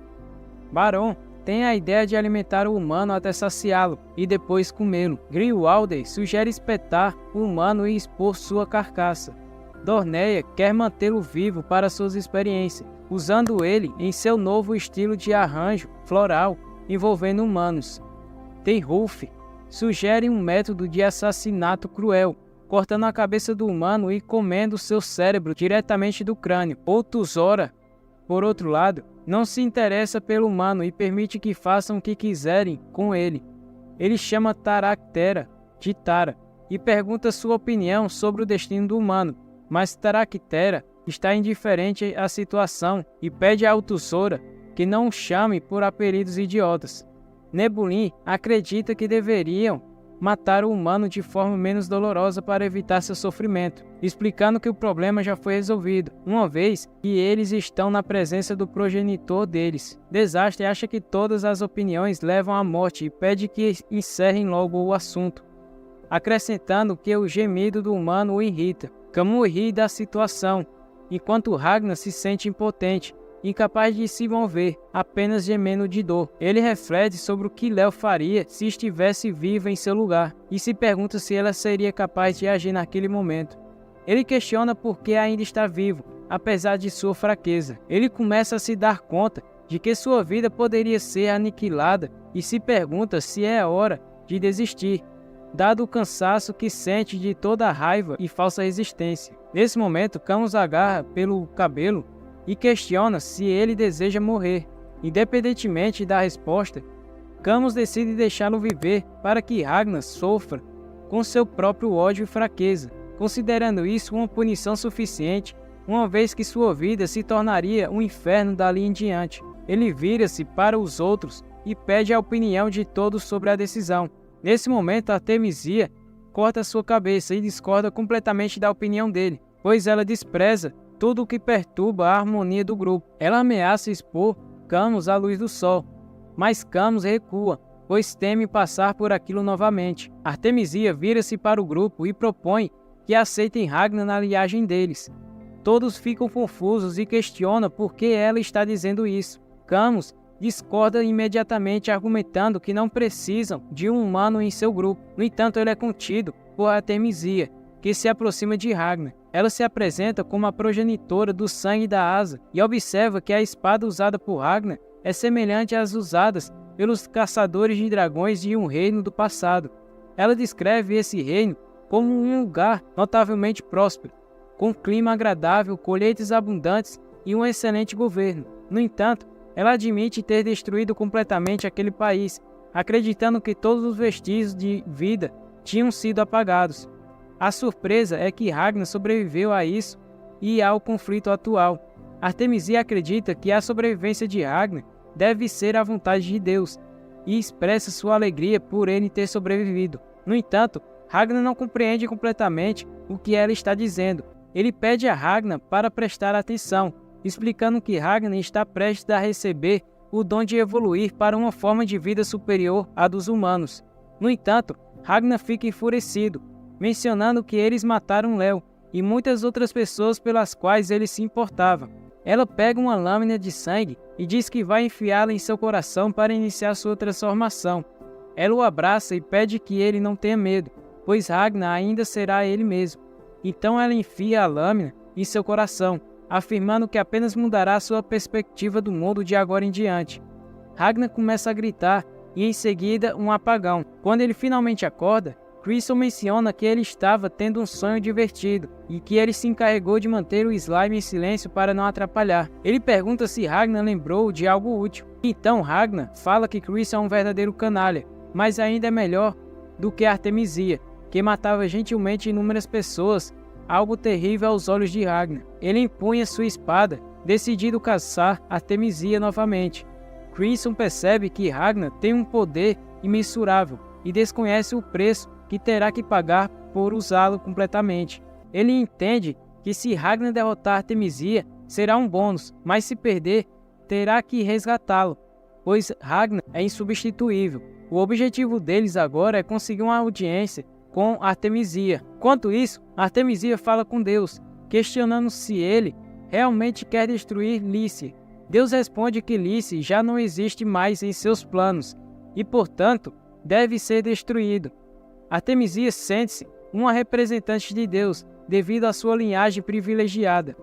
Baron tem a ideia de alimentar o humano até saciá-lo e depois comê-lo. Grinwalder sugere espetar o humano e expor sua carcaça. Dorneia quer mantê-lo vivo para suas experiências, usando ele em seu novo estilo de arranjo floral envolvendo humanos. Tenrulf sugere um método de assassinato cruel, cortando a cabeça do humano e comendo seu cérebro diretamente do crânio. Outuzora, por outro lado, não se interessa pelo humano e permite que façam o que quiserem com ele. Ele chama Taractera de Tara e pergunta sua opinião sobre o destino do humano, mas Taractera está indiferente à situação e pede a Altuzora que não o chame por apelidos idiotas. Nebulin acredita que deveriam matar o humano de forma menos dolorosa para evitar seu sofrimento, explicando que o problema já foi resolvido, uma vez que eles estão na presença do progenitor deles. Desastre acha que todas as opiniões levam à morte e pede que encerrem logo o assunto, acrescentando que o gemido do humano o irrita. Camus ri da situação, enquanto Ragnar se sente impotente, incapaz de se mover, apenas gemendo de dor. Ele reflete sobre o que Léo faria se estivesse viva em seu lugar, e se pergunta se ela seria capaz de agir naquele momento. Ele questiona por que ainda está vivo, apesar de sua fraqueza. Ele começa a se dar conta de que sua vida poderia ser aniquilada e se pergunta se é hora de desistir, dado o cansaço que sente de toda a raiva e falsa resistência. Nesse momento, Camus agarra pelo cabelo e questiona se ele deseja morrer. Independentemente da resposta, Camus decide deixá-lo viver para que Ragnar sofra com seu próprio ódio e fraqueza, considerando isso uma punição suficiente, uma vez que sua vida se tornaria um inferno dali em diante. Ele vira-se para os outros e pede a opinião de todos sobre a decisão. Nesse momento, Artemisia corta sua cabeça e discorda completamente da opinião dele, pois ela despreza tudo o que perturba a harmonia do grupo. Ela ameaça expor Camus à luz do sol, mas Camus recua, pois teme passar por aquilo novamente. Artemisia vira-se para o grupo e propõe que aceitem Ragnar na linhagem deles. Todos ficam confusos e questionam por que ela está dizendo isso. Camus discorda imediatamente, argumentando que não precisam de um humano em seu grupo. No entanto, ele é contido por Artemisia, que se aproxima de Ragnar. Ela se apresenta como a progenitora do sangue da asa e observa que a espada usada por Ragnar é semelhante às usadas pelos caçadores de dragões de um reino do passado. Ela descreve esse reino como um lugar notavelmente próspero, com clima agradável, colheitas abundantes e um excelente governo. No entanto, ela admite ter destruído completamente aquele país, acreditando que todos os vestígios de vida tinham sido apagados. A surpresa é que Ragnar sobreviveu a isso e ao conflito atual. Artemisia acredita que a sobrevivência de Ragnar deve ser a vontade de Deus e expressa sua alegria por ele ter sobrevivido. No entanto, Ragnar não compreende completamente o que ela está dizendo. Ele pede a Ragnar para prestar atenção, explicando que Ragnar está prestes a receber o dom de evoluir para uma forma de vida superior à dos humanos. No entanto, Ragnar fica enfurecido, mencionando que eles mataram Léo e muitas outras pessoas pelas quais ele se importava. Ela pega uma lâmina de sangue e diz que vai enfiá-la em seu coração para iniciar sua transformação. Ela o abraça e pede que ele não tenha medo, pois Ragnar ainda será ele mesmo. Então ela enfia a lâmina em seu coração, afirmando que apenas mudará sua perspectiva do mundo de agora em diante. Ragnar começa a gritar e em seguida um apagão. Quando ele finalmente acorda, Criston menciona que ele estava tendo um sonho divertido e que ele se encarregou de manter o Slime em silêncio para não atrapalhar. Ele pergunta se Ragnar lembrou de algo útil. Então Ragnar fala que Criston é um verdadeiro canalha, mas ainda é melhor do que Artemisia, que matava gentilmente inúmeras pessoas, algo terrível aos olhos de Ragnar. Ele empunha sua espada, decidido caçar Artemisia novamente. Criston percebe que Ragnar tem um poder imensurável e desconhece o preço que terá que pagar por usá-lo completamente. Ele entende que se Ragnar derrotar Artemisia, será um bônus, mas se perder, terá que resgatá-lo, pois Ragnar é insubstituível. O objetivo deles agora é conseguir uma audiência com Artemisia. Enquanto isso, Artemisia fala com Deus, questionando se ele realmente quer destruir Lícia. Deus responde que Lícia já não existe mais em seus planos e, portanto, deve ser destruído. Artemisia sente-se uma representante de Deus devido à sua linhagem privilegiada.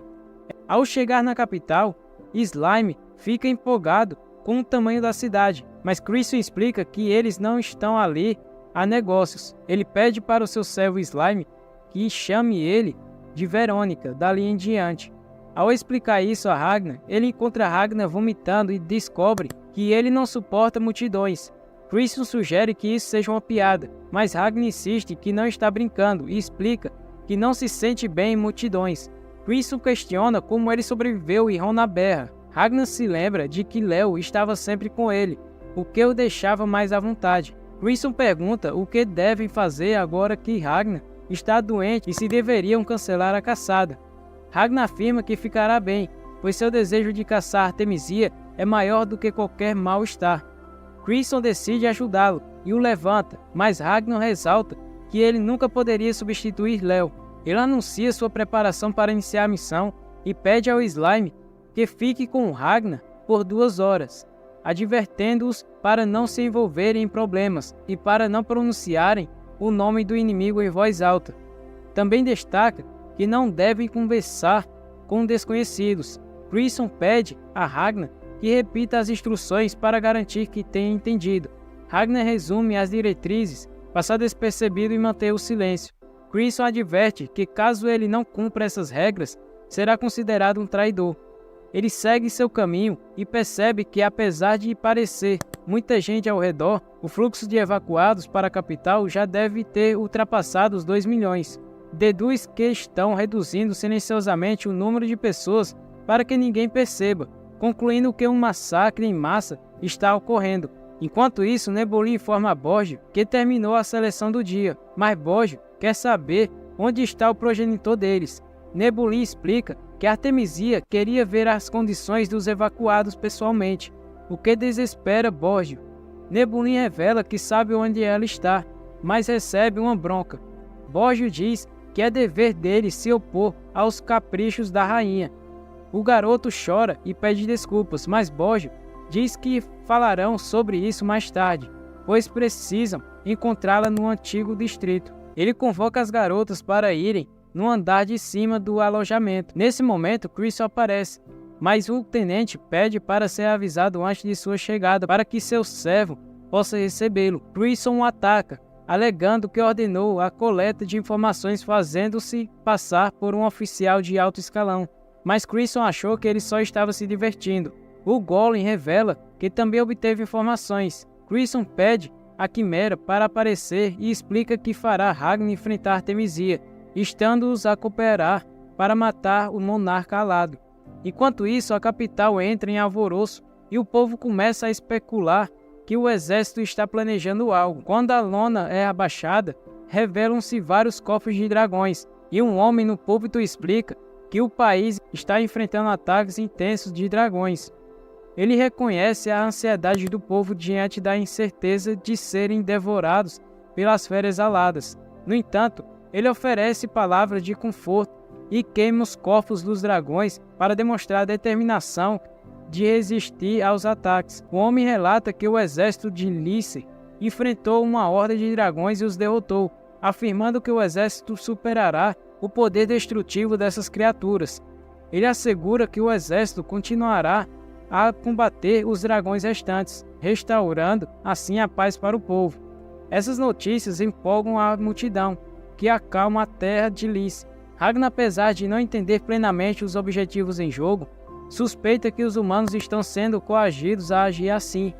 Ao chegar na capital, Slime fica empolgado com o tamanho da cidade, mas Criston explica que eles não estão ali a negócios. Ele pede para o seu servo Slime que chame ele de Verônica dali em diante. Ao explicar isso a Ragnar, ele encontra Ragnar vomitando e descobre que ele não suporta multidões. Criston sugere que isso seja uma piada, mas Ragnar insiste que não está brincando e explica que não se sente bem em multidões. Criston questiona como ele sobreviveu em Ronaberra. Ragnar se lembra de que Léo estava sempre com ele, o que o deixava mais à vontade. Criston pergunta o que devem fazer agora que Ragnar está doente e se deveriam cancelar a caçada. Ragnar afirma que ficará bem, pois seu desejo de caçar Artemisia é maior do que qualquer mal-estar. Criston decide ajudá-lo e o levanta, mas Ragnar ressalta que ele nunca poderia substituir Léo. Ele anuncia sua preparação para iniciar a missão e pede ao Slime que fique com Ragnar por 2 horas, advertendo-os para não se envolverem em problemas e para não pronunciarem o nome do inimigo em voz alta. Também destaca que não devem conversar com desconhecidos. Criston pede a Ragnar que repita as instruções para garantir que tenha entendido. Ragnar resume as diretrizes, passar despercebido e manter o silêncio. Criston adverte que caso ele não cumpra essas regras, será considerado um traidor. Ele segue seu caminho e percebe que, apesar de parecer muita gente ao redor, o fluxo de evacuados para a capital já deve ter ultrapassado os 2 milhões. Deduz que estão reduzindo silenciosamente o número de pessoas para que ninguém perceba, concluindo que um massacre em massa está ocorrendo. Enquanto isso, Nebulin informa a Borgio que terminou a seleção do dia, mas Borgio quer saber onde está o progenitor deles. Nebulin explica que Artemisia queria ver as condições dos evacuados pessoalmente, o que desespera Borgio. Nebulin revela que sabe onde ela está, mas recebe uma bronca. Borgio diz que é dever dele se opor aos caprichos da rainha. O garoto chora e pede desculpas, mas Borgio diz que falarão sobre isso mais tarde, pois precisam encontrá-la no antigo distrito. Ele convoca as garotas para irem no andar de cima do alojamento. Nesse momento, Crisson aparece, mas o tenente pede para ser avisado antes de sua chegada, para que seu servo possa recebê-lo. Crisson o ataca, alegando que ordenou a coleta de informações fazendo-se passar por um oficial de alto escalão. Mas Crisson achou que ele só estava se divertindo. O Golem revela que também obteve informações. Crisson pede a Quimera para aparecer e explica que fará Ragnar enfrentar Artemisia, estando-os a cooperar para matar o monarca alado. Enquanto isso, a capital entra em alvoroço e o povo começa a especular que o exército está planejando algo. Quando a lona é abaixada, revelam-se vários cofres de dragões, e um homem no púlpito explica que o país está enfrentando ataques intensos de dragões. Ele reconhece a ansiedade do povo diante da incerteza de serem devorados pelas feras aladas. No entanto, ele oferece palavras de conforto e queima os corpos dos dragões para demonstrar a determinação de resistir aos ataques. O homem relata que o exército de Lyce enfrentou uma horda de dragões e os derrotou, afirmando que o exército superará o poder destrutivo dessas criaturas. Ele assegura que o exército continuará a combater os dragões restantes, restaurando assim a paz para o povo. Essas notícias empolgam a multidão, que acalma a terra de Lyce. Ragnar, apesar de não entender plenamente os objetivos em jogo, suspeita que os humanos estão sendo coagidos a agir assim.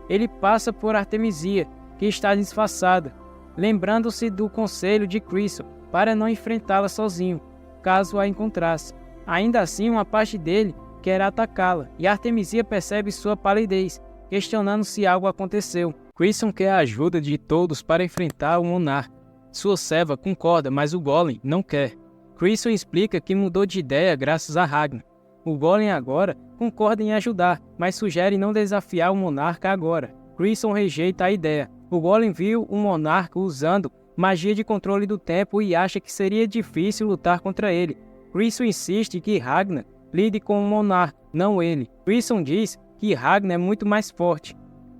Ele passa por Artemisia, que está disfarçada, lembrando-se do conselho de Crisson para não enfrentá-la sozinho, caso a encontrasse. Ainda assim, uma parte dele quer atacá-la, e Artemisia percebe sua palidez, questionando se algo aconteceu. Crisson quer a ajuda de todos para enfrentar o monarca. Sua serva concorda, mas o Golem não quer. Crisson explica que mudou de ideia graças a Ragnar. O Golem agora concorda em ajudar, mas sugere não desafiar o monarca agora. Crisson rejeita a ideia. O Golem viu o monarca usando magia de controle do tempo e acha que seria difícil lutar contra ele. Crisson insiste que Ragnar lide com o monarca, não ele. Crisson diz que Ragnar é muito mais forte.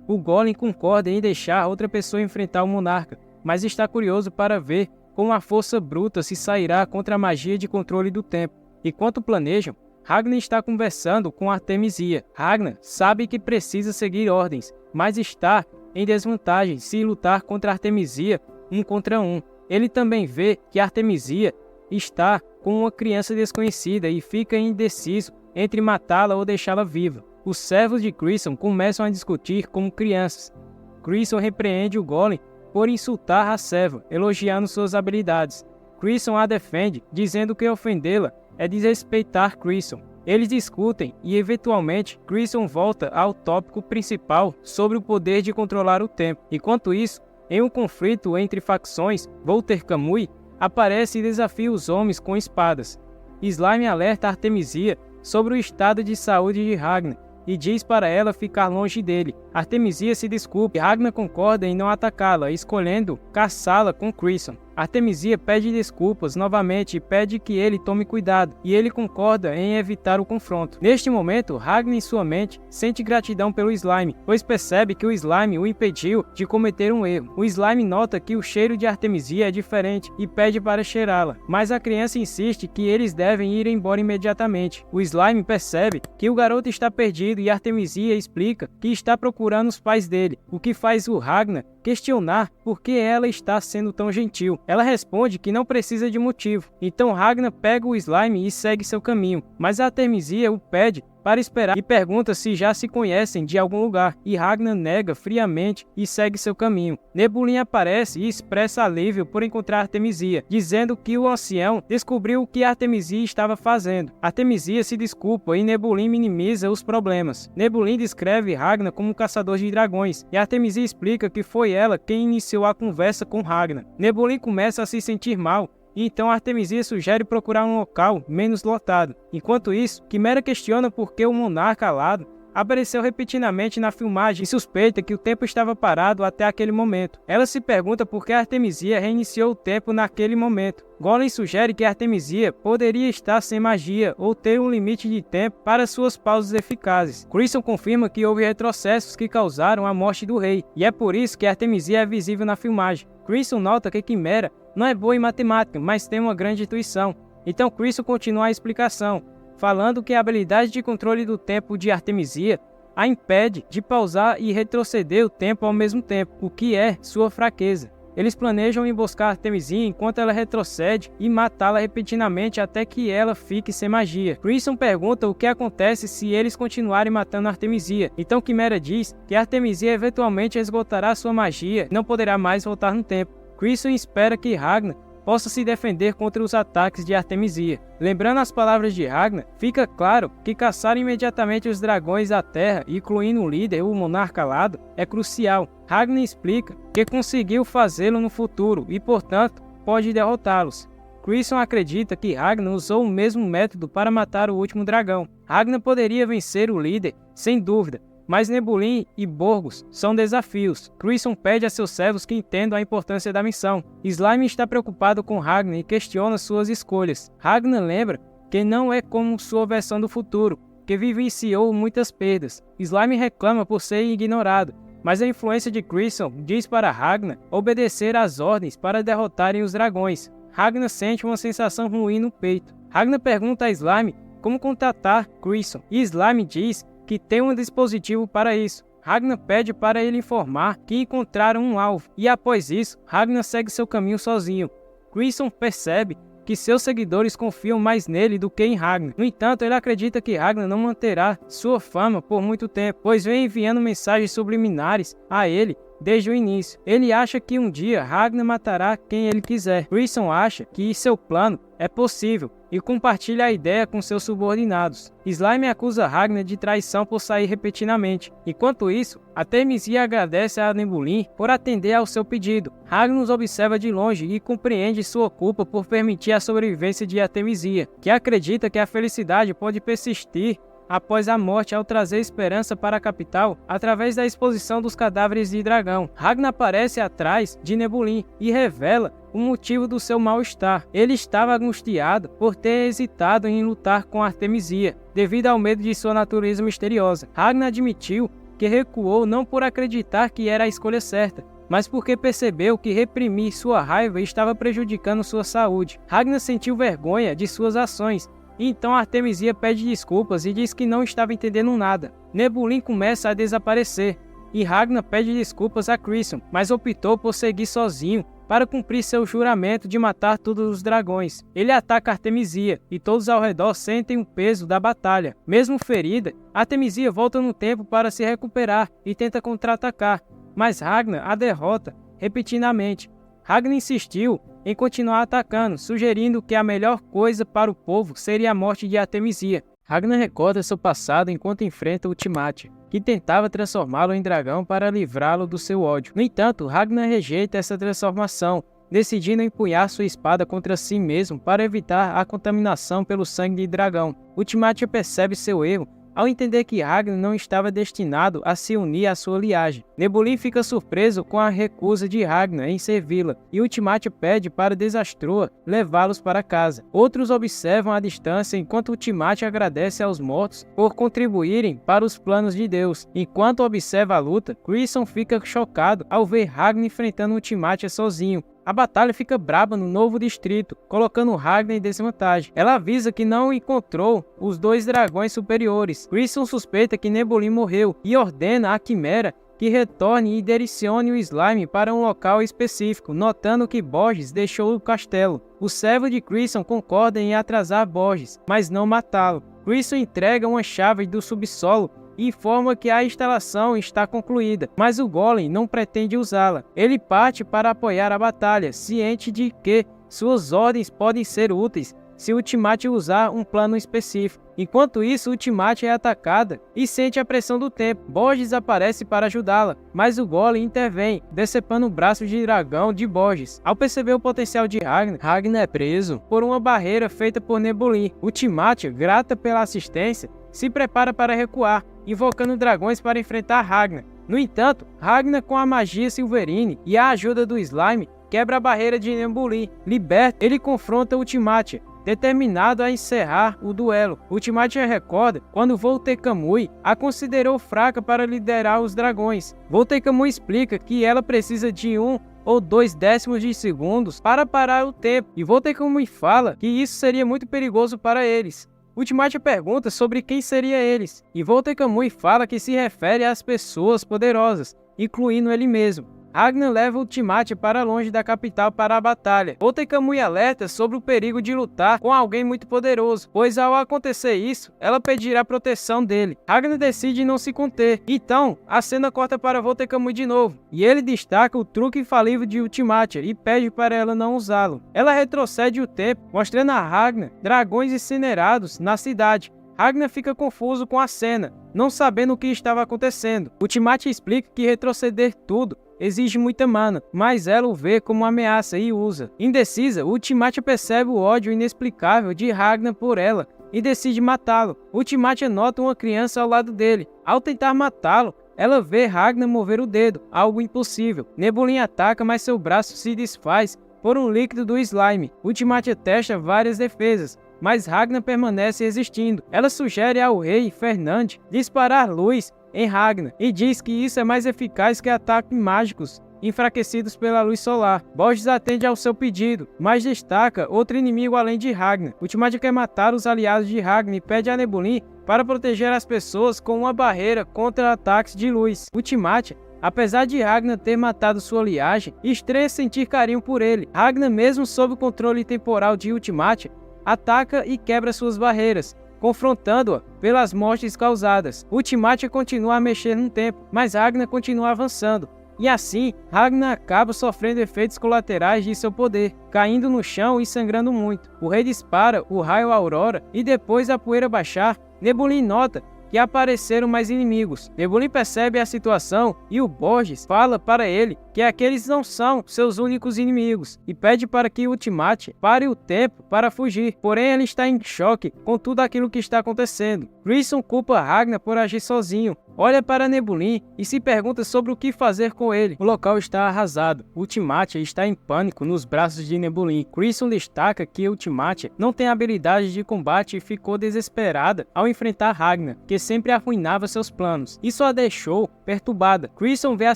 O Golem concorda em deixar outra pessoa enfrentar o monarca, mas está curioso para ver como a força bruta se sairá contra a magia de controle do tempo. Enquanto planejam, Ragnar está conversando com Artemisia. Ragnar sabe que precisa seguir ordens, mas está em desvantagem se lutar contra Artemisia 1 contra 1. Ele também vê que Artemisia está com uma criança desconhecida e fica indeciso entre matá-la ou deixá-la viva. Os servos de Crisson começam a discutir como crianças. Crisson repreende o Golem por insultar a serva, elogiando suas habilidades. Crisson a defende, dizendo que ofendê-la é desrespeitar Crisson. Eles discutem e, eventualmente, Crisson volta ao tópico principal sobre o poder de controlar o tempo. Enquanto isso, em um conflito entre facções, Volter Kamui aparece e desafia os homens com espadas. Slime alerta Artemisia sobre o estado de saúde de Ragnar e diz para ela ficar longe dele. Artemisia se desculpa e Ragnar concorda em não atacá-la, escolhendo caçá-la com Crisson. Artemisia pede desculpas novamente e pede que ele tome cuidado, e ele concorda em evitar o confronto. Neste momento, Ragnar em sua mente sente gratidão pelo Slime, pois percebe que o Slime o impediu de cometer um erro. O Slime nota que o cheiro de Artemisia é diferente e pede para cheirá-la, mas a criança insiste que eles devem ir embora imediatamente. O Slime percebe que o garoto está perdido e Artemisia explica que está procurando os pais dele, o que faz o Ragnar questionar por que ela está sendo tão gentil. Ela responde que não precisa de motivo. Então Ragnar pega o Slime e segue seu caminho, mas Artemisia o pede para esperar e pergunta se já se conhecem de algum lugar, e Ragnar nega friamente e segue seu caminho. Nebulin aparece e expressa alívio por encontrar Artemisia, dizendo que o ancião descobriu o que Artemisia estava fazendo. Artemisia se desculpa e Nebulin minimiza os problemas. Nebulin descreve Ragnar como um caçador de dragões, e Artemisia explica que foi ela quem iniciou a conversa com Ragnar. Nebulin começa a se sentir mal, e então Artemisia sugere procurar um local menos lotado. Enquanto isso, Quimera questiona por que o monarca alado apareceu repetidamente na filmagem e suspeita que o tempo estava parado até aquele momento. Ela se pergunta por que Artemisia reiniciou o tempo naquele momento. Golem sugere que Artemisia poderia estar sem magia ou ter um limite de tempo para suas pausas eficazes. Crisson confirma que houve retrocessos que causaram a morte do rei, e é por isso que Artemisia é visível na filmagem. Crisson nota que Quimera não é boa em matemática, mas tem uma grande intuição. Então Crisson continua a explicação, falando que a habilidade de controle do tempo de Artemisia a impede de pausar e retroceder o tempo ao mesmo tempo, o que é sua fraqueza. Eles planejam emboscar Artemisia enquanto ela retrocede e matá-la repetidamente até que ela fique sem magia. Crisson pergunta o que acontece se eles continuarem matando Artemisia. Então Quimera diz que Artemisia eventualmente esgotará sua magia e não poderá mais voltar no tempo. Crisson espera que Ragnar possa se defender contra os ataques de Artemisia. Lembrando as palavras de Ragnar, fica claro que caçar imediatamente os dragões da Terra, incluindo o líder, o monarca alado, é crucial. Ragnar explica que conseguiu fazê-lo no futuro e, portanto, pode derrotá-los. Crisson acredita que Ragnar usou o mesmo método para matar o último dragão. Ragnar poderia vencer o líder, sem dúvida, mas Nebulin e Borgos são desafios. Crisson pede a seus servos que entendam a importância da missão. Slime está preocupado com Ragnar e questiona suas escolhas. Ragnar lembra que não é como sua versão do futuro, que vivenciou muitas perdas. Slime reclama por ser ignorado, mas a influência de Crisson diz para Ragnar obedecer às ordens para derrotarem os dragões. Ragnar sente uma sensação ruim no peito. Ragnar pergunta a Slime como contatar Crisson, e Slime diz que tem um dispositivo para isso. Ragnar pede para ele informar que encontraram um alvo, e após isso, Ragnar segue seu caminho sozinho. Crisson percebe que seus seguidores confiam mais nele do que em Ragnar. No entanto, ele acredita que Ragnar não manterá sua fama por muito tempo, pois vem enviando mensagens subliminares a ele desde o início. Ele acha que um dia Ragnar matará quem ele quiser. Crisson acha que seu plano é possível e compartilha a ideia com seus subordinados. Slime acusa Ragnar de traição por sair repetidamente. Enquanto isso, Artemisia agradece a Nebulin por atender ao seu pedido. Ragnar os observa de longe e compreende sua culpa por permitir a sobrevivência de Artemisia, que acredita que a felicidade pode persistir após a morte ao trazer esperança para a capital através da exposição dos cadáveres de dragão. Ragnar aparece atrás de Nebulin e revela o motivo do seu mal-estar. Ele estava angustiado por ter hesitado em lutar com Artemisia, devido ao medo de sua natureza misteriosa. Ragnar admitiu que recuou não por acreditar que era a escolha certa, mas porque percebeu que reprimir sua raiva estava prejudicando sua saúde. Ragnar sentiu vergonha de suas ações, e então Artemisia pede desculpas e diz que não estava entendendo nada. Nebulin começa a desaparecer, e Ragnar pede desculpas a Crisson, mas optou por seguir sozinho para cumprir seu juramento de matar todos os dragões. Ele ataca Artemisia, e todos ao redor sentem o peso da batalha. Mesmo ferida, Artemisia volta no tempo para se recuperar e tenta contra-atacar, mas Ragnar a derrota repetidamente. Ragnar insistiu em continuar atacando, sugerindo que a melhor coisa para o povo seria a morte de Artemisia. Ragnar recorda seu passado enquanto enfrenta o Tiamat, que tentava transformá-lo em dragão para livrá-lo do seu ódio. No entanto, Ragnar rejeita essa transformação, decidindo empunhar sua espada contra si mesmo para evitar a contaminação pelo sangue de dragão. O Tiamat percebe seu erro ao entender que Ragnar não estava destinado a se unir à sua linhagem. Nebulin fica surpreso com a recusa de Ragnar em servi-la, e o Tiamat pede para Desastroa levá-los para casa. Outros observam à distância enquanto o Tiamat agradece aos mortos por contribuírem para os planos de Deus. Enquanto observa a luta, Crisson fica chocado ao ver Ragnar enfrentando o Tiamat sozinho. A batalha fica braba no novo distrito, colocando Ragnar em desvantagem. Ela avisa que não encontrou os dois dragões superiores. Crisson suspeita que Nebulin morreu e ordena a Quimera que retorne e direcione o Slime para um local específico, notando que Borges deixou o castelo. O servo de Crisson concorda em atrasar Borges, mas não matá-lo. Crisson entrega uma chave do subsolo e informa que a instalação está concluída, mas o Golem não pretende usá-la. Ele parte para apoiar a batalha, ciente de que suas ordens podem ser úteis se o Tiamat usar um plano específico. Enquanto isso, o Tiamat é atacada e sente a pressão do tempo. Borges aparece para ajudá-la, mas o Golem intervém, decepando o braço de dragão de Borges. Ao perceber o potencial de Ragnar, Ragnar é preso por uma barreira feita por Nebulin. O Tiamat, grata pela assistência, se prepara para recuar, invocando dragões para enfrentar Ragnar. No entanto, Ragnar, com a magia Silverine e a ajuda do Slime, quebra a barreira de Nebulin. Liberto, ele confronta Ultimatia, determinado a encerrar o duelo. Ultimatia recorda quando Voltei Kamui a considerou fraca para liderar os dragões. Voltei Kamui explica que ela precisa de 1 ou 2 décimos de segundos para parar o tempo, e Voltei Kamui fala que isso seria muito perigoso para eles. Ultimatia pergunta sobre quem seria eles, e Voltei Kamui fala que se refere às pessoas poderosas, incluindo ele mesmo. Ragnar leva Ultimatia para longe da capital para a batalha. Voltei Kamui alerta sobre o perigo de lutar com alguém muito poderoso, pois ao acontecer isso, ela pedirá proteção dele. Ragnar decide não se conter, então a cena corta para Voltei Kamui de novo, e ele destaca o truque infalível de Ultimatia e pede para ela não usá-lo. Ela retrocede o tempo, mostrando a Ragnar dragões incinerados na cidade. Ragnar fica confuso com a cena, não sabendo o que estava acontecendo. Ultimatia explica que retroceder tudo exige muita mana, mas ela o vê como uma ameaça e usa. Indecisa, Ultimatia percebe o ódio inexplicável de Ragnar por ela e decide matá-lo. Ultimatia nota uma criança ao lado dele. Ao tentar matá-lo, ela vê Ragnar mover o dedo, algo impossível. Nebulin ataca, mas seu braço se desfaz por um líquido do slime. Ultimatia testa várias defesas, mas Ragnar permanece resistindo. Ela sugere ao rei Fernand disparar luz em Ragnar e diz que isso é mais eficaz que ataques mágicos enfraquecidos pela luz solar. Borges atende ao seu pedido, mas destaca outro inimigo além de Ragnar. Ultimatia quer matar os aliados de Ragnar e pede a Nebulin para proteger as pessoas com uma barreira contra ataques de luz. Ultimatia, apesar de Ragnar ter matado sua linhagem, estranha sentir carinho por ele. Ragnar, mesmo sob o controle temporal de Ultimatia, ataca e quebra suas barreiras, confrontando-a pelas mortes causadas. Ultimatia continua a mexer no tempo, mas Ragnar continua avançando. E assim, Ragnar acaba sofrendo efeitos colaterais de seu poder, caindo no chão e sangrando muito. O rei dispara o raio Aurora e depois da poeira baixar, Nebulin nota que apareceram mais inimigos. Nebulin percebe a situação e o Borges fala para ele que aqueles não são seus únicos inimigos e pede para que Ultimatia pare o tempo para fugir. Porém, ele está em choque com tudo aquilo que está acontecendo. Crisson culpa Ragnar por agir sozinho, olha para Nebulin e se pergunta sobre o que fazer com ele. O local está arrasado. Ultimatia está em pânico nos braços de Nebulin. Crisson destaca que Ultimatia não tem habilidade de combate e ficou desesperada ao enfrentar Ragnar, que sempre arruinava seus planos. Isso a deixou perturbada. Crisson vê a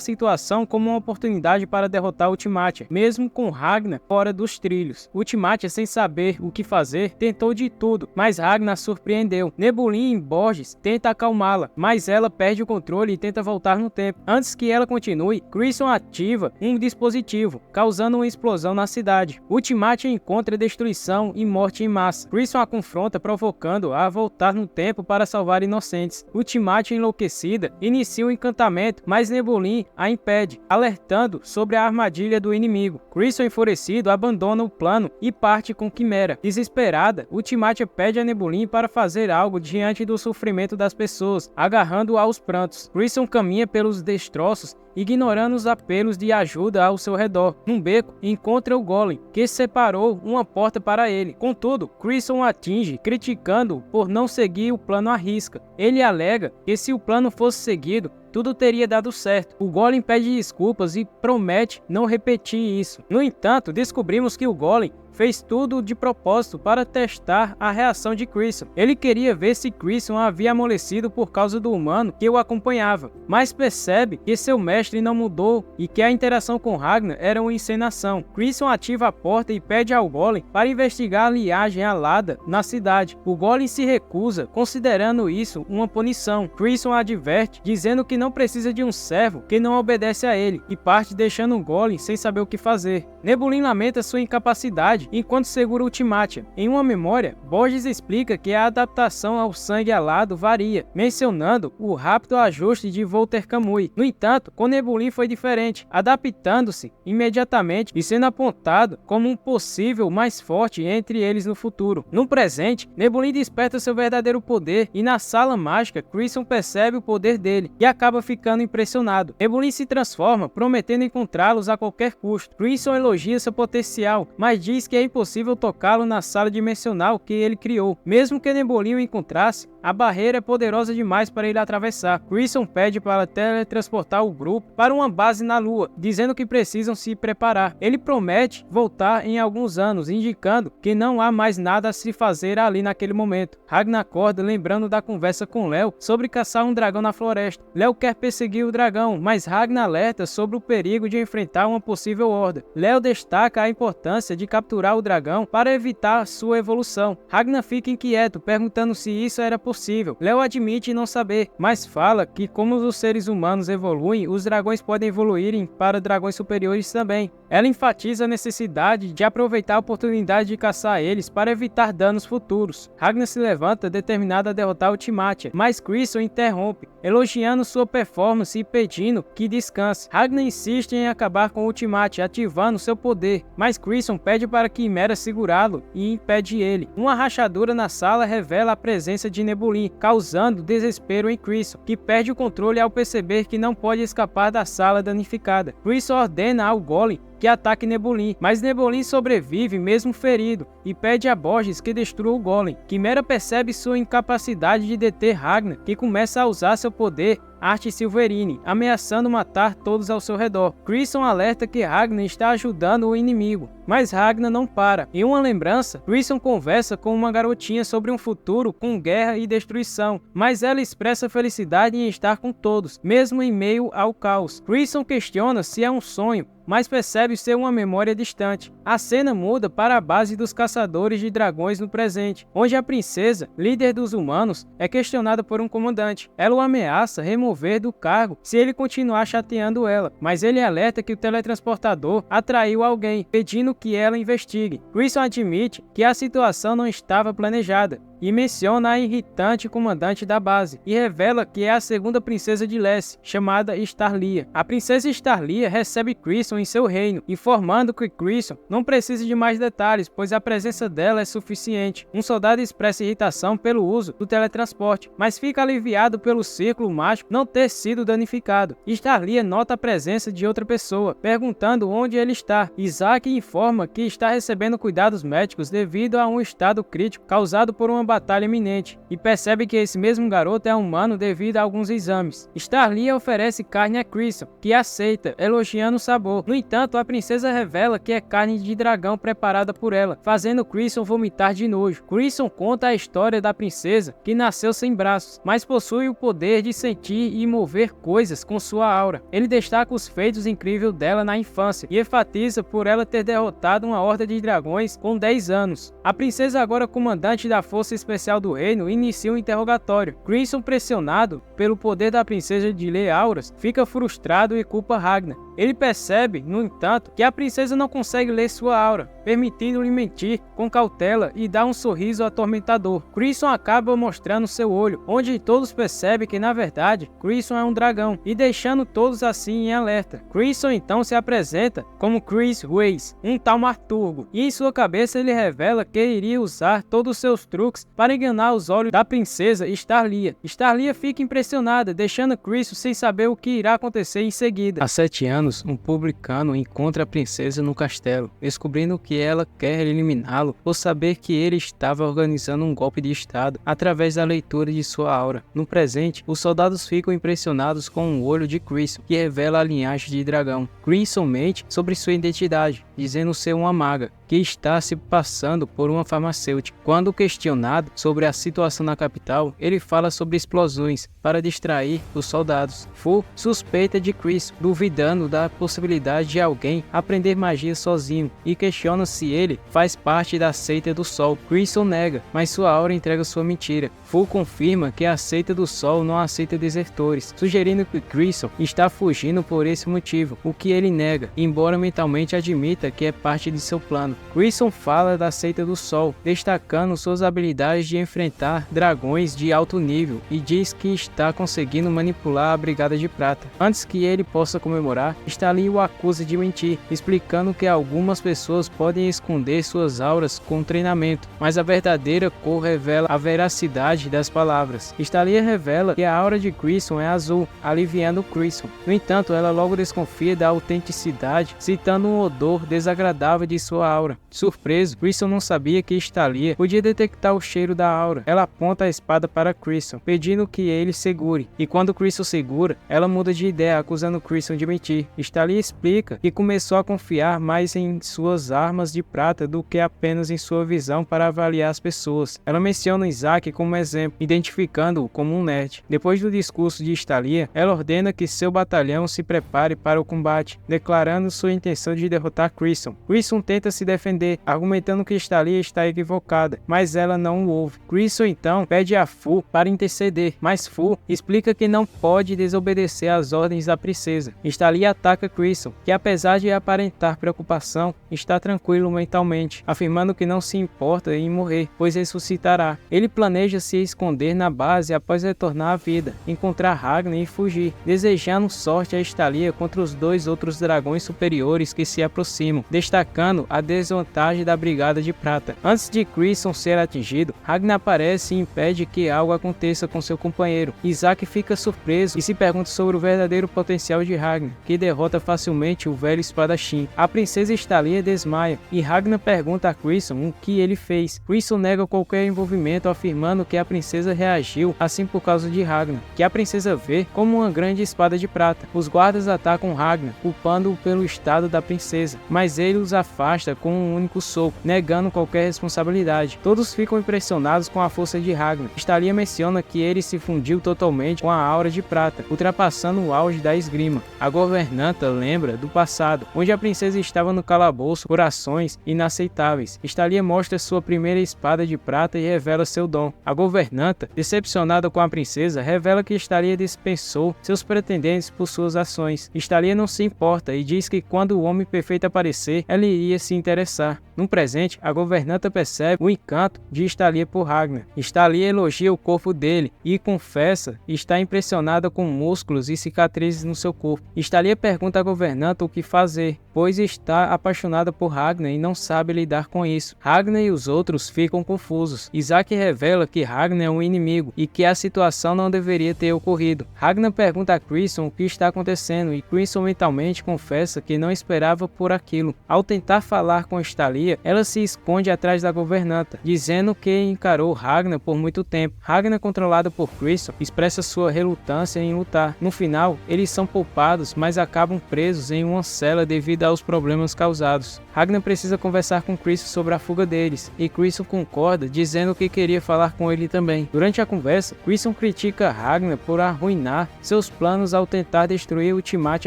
situação como uma oportunidade para derrotar Ultimatia, mesmo com Ragnar fora dos trilhos. Ultimatia, sem saber o que fazer, tentou de tudo, mas Ragnar surpreendeu. Nebulin e Borges tenta acalmá-la, mas ela perde o controle e tenta voltar no tempo. Antes que ela continue, Crisson ativa um dispositivo, causando uma explosão na cidade. Ultimatia encontra destruição e morte em massa. Crisson a confronta, provocando-a a voltar no tempo para salvar inocentes. Ultimatia, enlouquecida, inicia um encantamento, mas Nebulin a impede, alertando sobre a armadilha do inimigo. Crisson, enfurecido, abandona o plano e parte com Quimera. Desesperada, Ultimatia pede a Nebulin para fazer algo diante do sofrimento das pessoas, agarrando-o aos prantos. Crisson caminha pelos destroços, ignorando os apelos de ajuda ao seu redor. Num beco, encontra o Golem, que separou uma porta para ele. Contudo, Crisson o atinge, criticando-o por não seguir o plano à risca. Ele alega que se o plano fosse seguido, tudo teria dado certo. O Golem pede desculpas e promete não repetir isso. No entanto, descobrimos que o Golem fez tudo de propósito para testar a reação de Crisson. Ele queria ver se Crisson havia amolecido por causa do humano que o acompanhava, mas percebe que seu mestre não mudou e que a interação com Ragnar era uma encenação. Crisson ativa a porta e pede ao Golem para investigar a linhagem alada na cidade. O Golem se recusa, considerando isso uma punição. Crisson adverte, dizendo que não precisa de um servo que não obedece a ele, e parte deixando o Golem sem saber o que fazer. Nebulin lamenta sua incapacidade enquanto segura Ultimatia. Em uma memória, Borges explica que a adaptação ao sangue alado varia, mencionando o rápido ajuste de Voltei Kamui. No entanto, quando Nebulin foi diferente, adaptando-se imediatamente e sendo apontado como um possível mais forte entre eles no futuro. No presente, Nebulin desperta seu verdadeiro poder e na sala mágica, Crimson percebe o poder dele e acaba ficando impressionado. Nebulin se transforma, prometendo encontrá-los a qualquer custo. Crimson elogia seu potencial, mas diz que é impossível tocá-lo na sala dimensional que ele criou. Mesmo que Nebulin o encontrasse, a barreira é poderosa demais para ele atravessar. Crimson pede para teletransportar o grupo para uma base na Lua, dizendo que precisam se preparar. Ele promete voltar em alguns anos, indicando que não há mais nada a se fazer ali naquele momento. Ragnar acorda lembrando da conversa com Léo sobre caçar um dragão na floresta. Léo quer perseguir o dragão, mas Ragnar alerta sobre o perigo de enfrentar uma possível horda. Léo destaca a importância de capturar o dragão para evitar sua evolução. Ragnar fica inquieto, perguntando se isso era possível. Léo admite não saber, mas fala que como os seres humanos evoluem, os dragões podem evoluírem para dragões superiores também. Ela enfatiza a necessidade de aproveitar a oportunidade de caçar eles para evitar danos futuros. Ragnar se levanta determinado a derrotar o Timatia, mas Crimson interrompe, elogiando sua performance e pedindo que descanse. Ragnar insiste em acabar com o Timatia, ativando seu poder, mas Crimson pede para Quimera segurá-lo e impede ele. Uma rachadura na sala revela a presença de Nebulin, causando desespero em Crimson, que perde o controle ao perceber que não pode escapar da sala danificada. Crimson ordena ao Golem que ataque Nebulin, mas Nebulin sobrevive mesmo ferido e pede a Borges que destrua o Golem. Quimera percebe sua incapacidade de deter Ragnar, que começa a usar seu poder Arte Silverine, ameaçando matar todos ao seu redor. Crimson alerta que Ragnar está ajudando o inimigo, mas Ragnar não para. Em uma lembrança, Crimson conversa com uma garotinha sobre um futuro com guerra e destruição, mas ela expressa felicidade em estar com todos, mesmo em meio ao caos. Crimson questiona se é um sonho, mas percebe ser uma memória distante. A cena muda para a base dos caçadores de dragões no presente, onde a princesa, líder dos humanos, é questionada por um comandante. Ela o ameaça remover do cargo se ele continuar chateando ela, mas ele alerta que o teletransportador atraiu alguém, pedindo que ela investigue. Crimson admite que a situação não estava planejada e menciona a irritante comandante da base, e revela que é a segunda princesa de Leste, chamada Starlia. A princesa Starlia recebe Crimson em seu reino, informando que Crimson não precisa de mais detalhes, pois a presença dela é suficiente. Um soldado expressa irritação pelo uso do teletransporte, mas fica aliviado pelo círculo mágico não ter sido danificado. Starlia nota a presença de outra pessoa, perguntando onde ele está. Isaac informa que está recebendo cuidados médicos devido a um estado crítico causado por uma batalha iminente, e percebe que esse mesmo garoto é humano devido a alguns exames. Starlia oferece carne a Crimson, que aceita, elogiando o sabor. No entanto, a princesa revela que é carne de dragão preparada por ela, fazendo Crimson vomitar de nojo. Crimson conta a história da princesa, que nasceu sem braços, mas possui o poder de sentir e mover coisas com sua aura. Ele destaca os feitos incríveis dela na infância, e enfatiza por ela ter derrotado uma horda de dragões com 10 anos. A princesa, agora comandante da Força Especial do Reino, inicia um interrogatório. Crimson, pressionado pelo poder da princesa de ler auras, fica frustrado e culpa Ragnar. Ele percebe, no entanto, que a princesa não consegue ler sua aura, permitindo-lhe mentir com cautela e dar um sorriso atormentador. Crimson acaba mostrando seu olho, onde todos percebem que na verdade Crimson é um dragão, e deixando todos assim em alerta. Crimson então se apresenta como Chris Weiss, um taumaturgo, e em sua cabeça ele revela que iria usar todos os seus truques para enganar os olhos da princesa Starlia. Starlia fica impressionada, deixando Crimson sem saber o que irá acontecer em seguida. Há 7 anos, um publicano encontra a princesa no castelo, descobrindo que ela quer eliminá-lo por saber que ele estava organizando um golpe de estado através da leitura de sua aura. No presente, os soldados ficam impressionados com o olho de Crimson, que revela a linhagem de dragão. Crimson mente sobre sua identidade, dizendo ser uma maga, que está se passando por uma farmacêutica. Quando questionado sobre a situação na capital, ele fala sobre explosões para distrair os soldados. Fu suspeita de Crimson, duvidando da possibilidade de alguém aprender magia sozinho, e questiona se ele faz parte da seita do Sol. Crimson nega, mas sua aura entrega sua mentira. Fu confirma que a seita do Sol não aceita desertores, sugerindo que Crimson está fugindo por esse motivo, o que ele nega, embora mentalmente admita seita que é parte de seu plano. Crisson fala da seita do Sol, destacando suas habilidades de enfrentar dragões de alto nível e diz que está conseguindo manipular a Brigada de Prata. Antes que ele possa comemorar, Stalin o acusa de mentir, explicando que algumas pessoas podem esconder suas auras com treinamento, mas a verdadeira cor revela a veracidade das palavras. Stalin revela que a aura de Crisson é azul, aliviando Crisson. No entanto, ela logo desconfia da autenticidade, citando um odor desagradável de sua aura. Surpreso, Crisson não sabia que Stalin podia detectar o cheiro da aura. Ela aponta a espada para Crisson, pedindo que ele segure, e quando Crisson segura, ela muda de ideia, acusando Crisson de mentir. Stalin explica que começou a confiar mais em suas armas de prata do que apenas em sua visão para avaliar as pessoas. Ela menciona Isaac como exemplo, identificando-o como um nerd. Depois do discurso de Stalin, ela ordena que seu batalhão se prepare para o combate, declarando sua intenção de derrotar Crisson. Crisson tenta se defender, argumentando que Stalin está equivocada, mas ela não o ouve. Crisson então pede a Fu para interceder, mas Fu explica que não pode desobedecer às ordens da princesa. Stalin ataca Crisson, que apesar de aparentar preocupação, está tranquilo mentalmente, afirmando que não se importa em morrer, pois ressuscitará. Ele planeja se esconder na base após retornar à vida, encontrar Ragnar e fugir, desejando sorte a Stalin contra os dois outros dragões superiores que se aproximam, destacando a desvantagem da Brigada de Prata. Antes de Crisson ser atingido, Ragnar aparece e impede que algo aconteça com seu companheiro. Isaac fica surpreso e se pergunta sobre o verdadeiro potencial de Ragnar, que derrota facilmente o velho espadachim. A princesa Stalin desmaia e Ragnar pergunta a Crisson o que ele fez. Crisson nega qualquer envolvimento, afirmando que a princesa reagiu assim por causa de Ragnar, que a princesa vê como uma grande espada de prata. Os guardas atacam Ragnar, culpando-o pelo estado da princesa, mas ele os afasta com um único soco, negando qualquer responsabilidade. Todos ficam impressionados com a força de Ragnar. Stalin menciona que ele se fundiu totalmente com a aura de prata, ultrapassando o auge da esgrima. A governanta lembra do passado, onde a princesa estava no calabouço por ações inaceitáveis. Stalin mostra sua primeira espada de prata e revela seu dom. A governanta, decepcionada com a princesa, revela que Stalin dispensou seus pretendentes por suas ações. Stalin não se importa e diz que quando o homem perfeito aparecer, ela iria se interessar. No presente, a governanta percebe o encanto de Stalin por Ragnar. Stalin elogia o corpo dele e confessa estar impressionada com músculos e cicatrizes no seu corpo. Stalin pergunta à governanta o que fazer, pois está apaixonada por Ragnar e não sabe lidar com isso. Ragnar e os outros ficam confusos. Isaac revela que Ragnar é um inimigo e que a situação não deveria ter ocorrido. Ragnar pergunta a Crisson o que está acontecendo e Crisson mentalmente confessa que não esperava por aquilo. Ao tentar falar com Stalin, ela se esconde atrás da governanta, dizendo que encarou Ragnar por muito tempo. Ragnar, controlado por Crisson, expressa sua relutância em lutar. No final, eles são poupados, mas acabam presos em uma cela devido aos problemas causados. Ragnar precisa conversar com Crisson sobre a fuga deles, e Crisson concorda, dizendo que queria falar com ele também. Durante a conversa, Crisson critica Ragnar por arruinar seus planos ao tentar destruir o Tiamat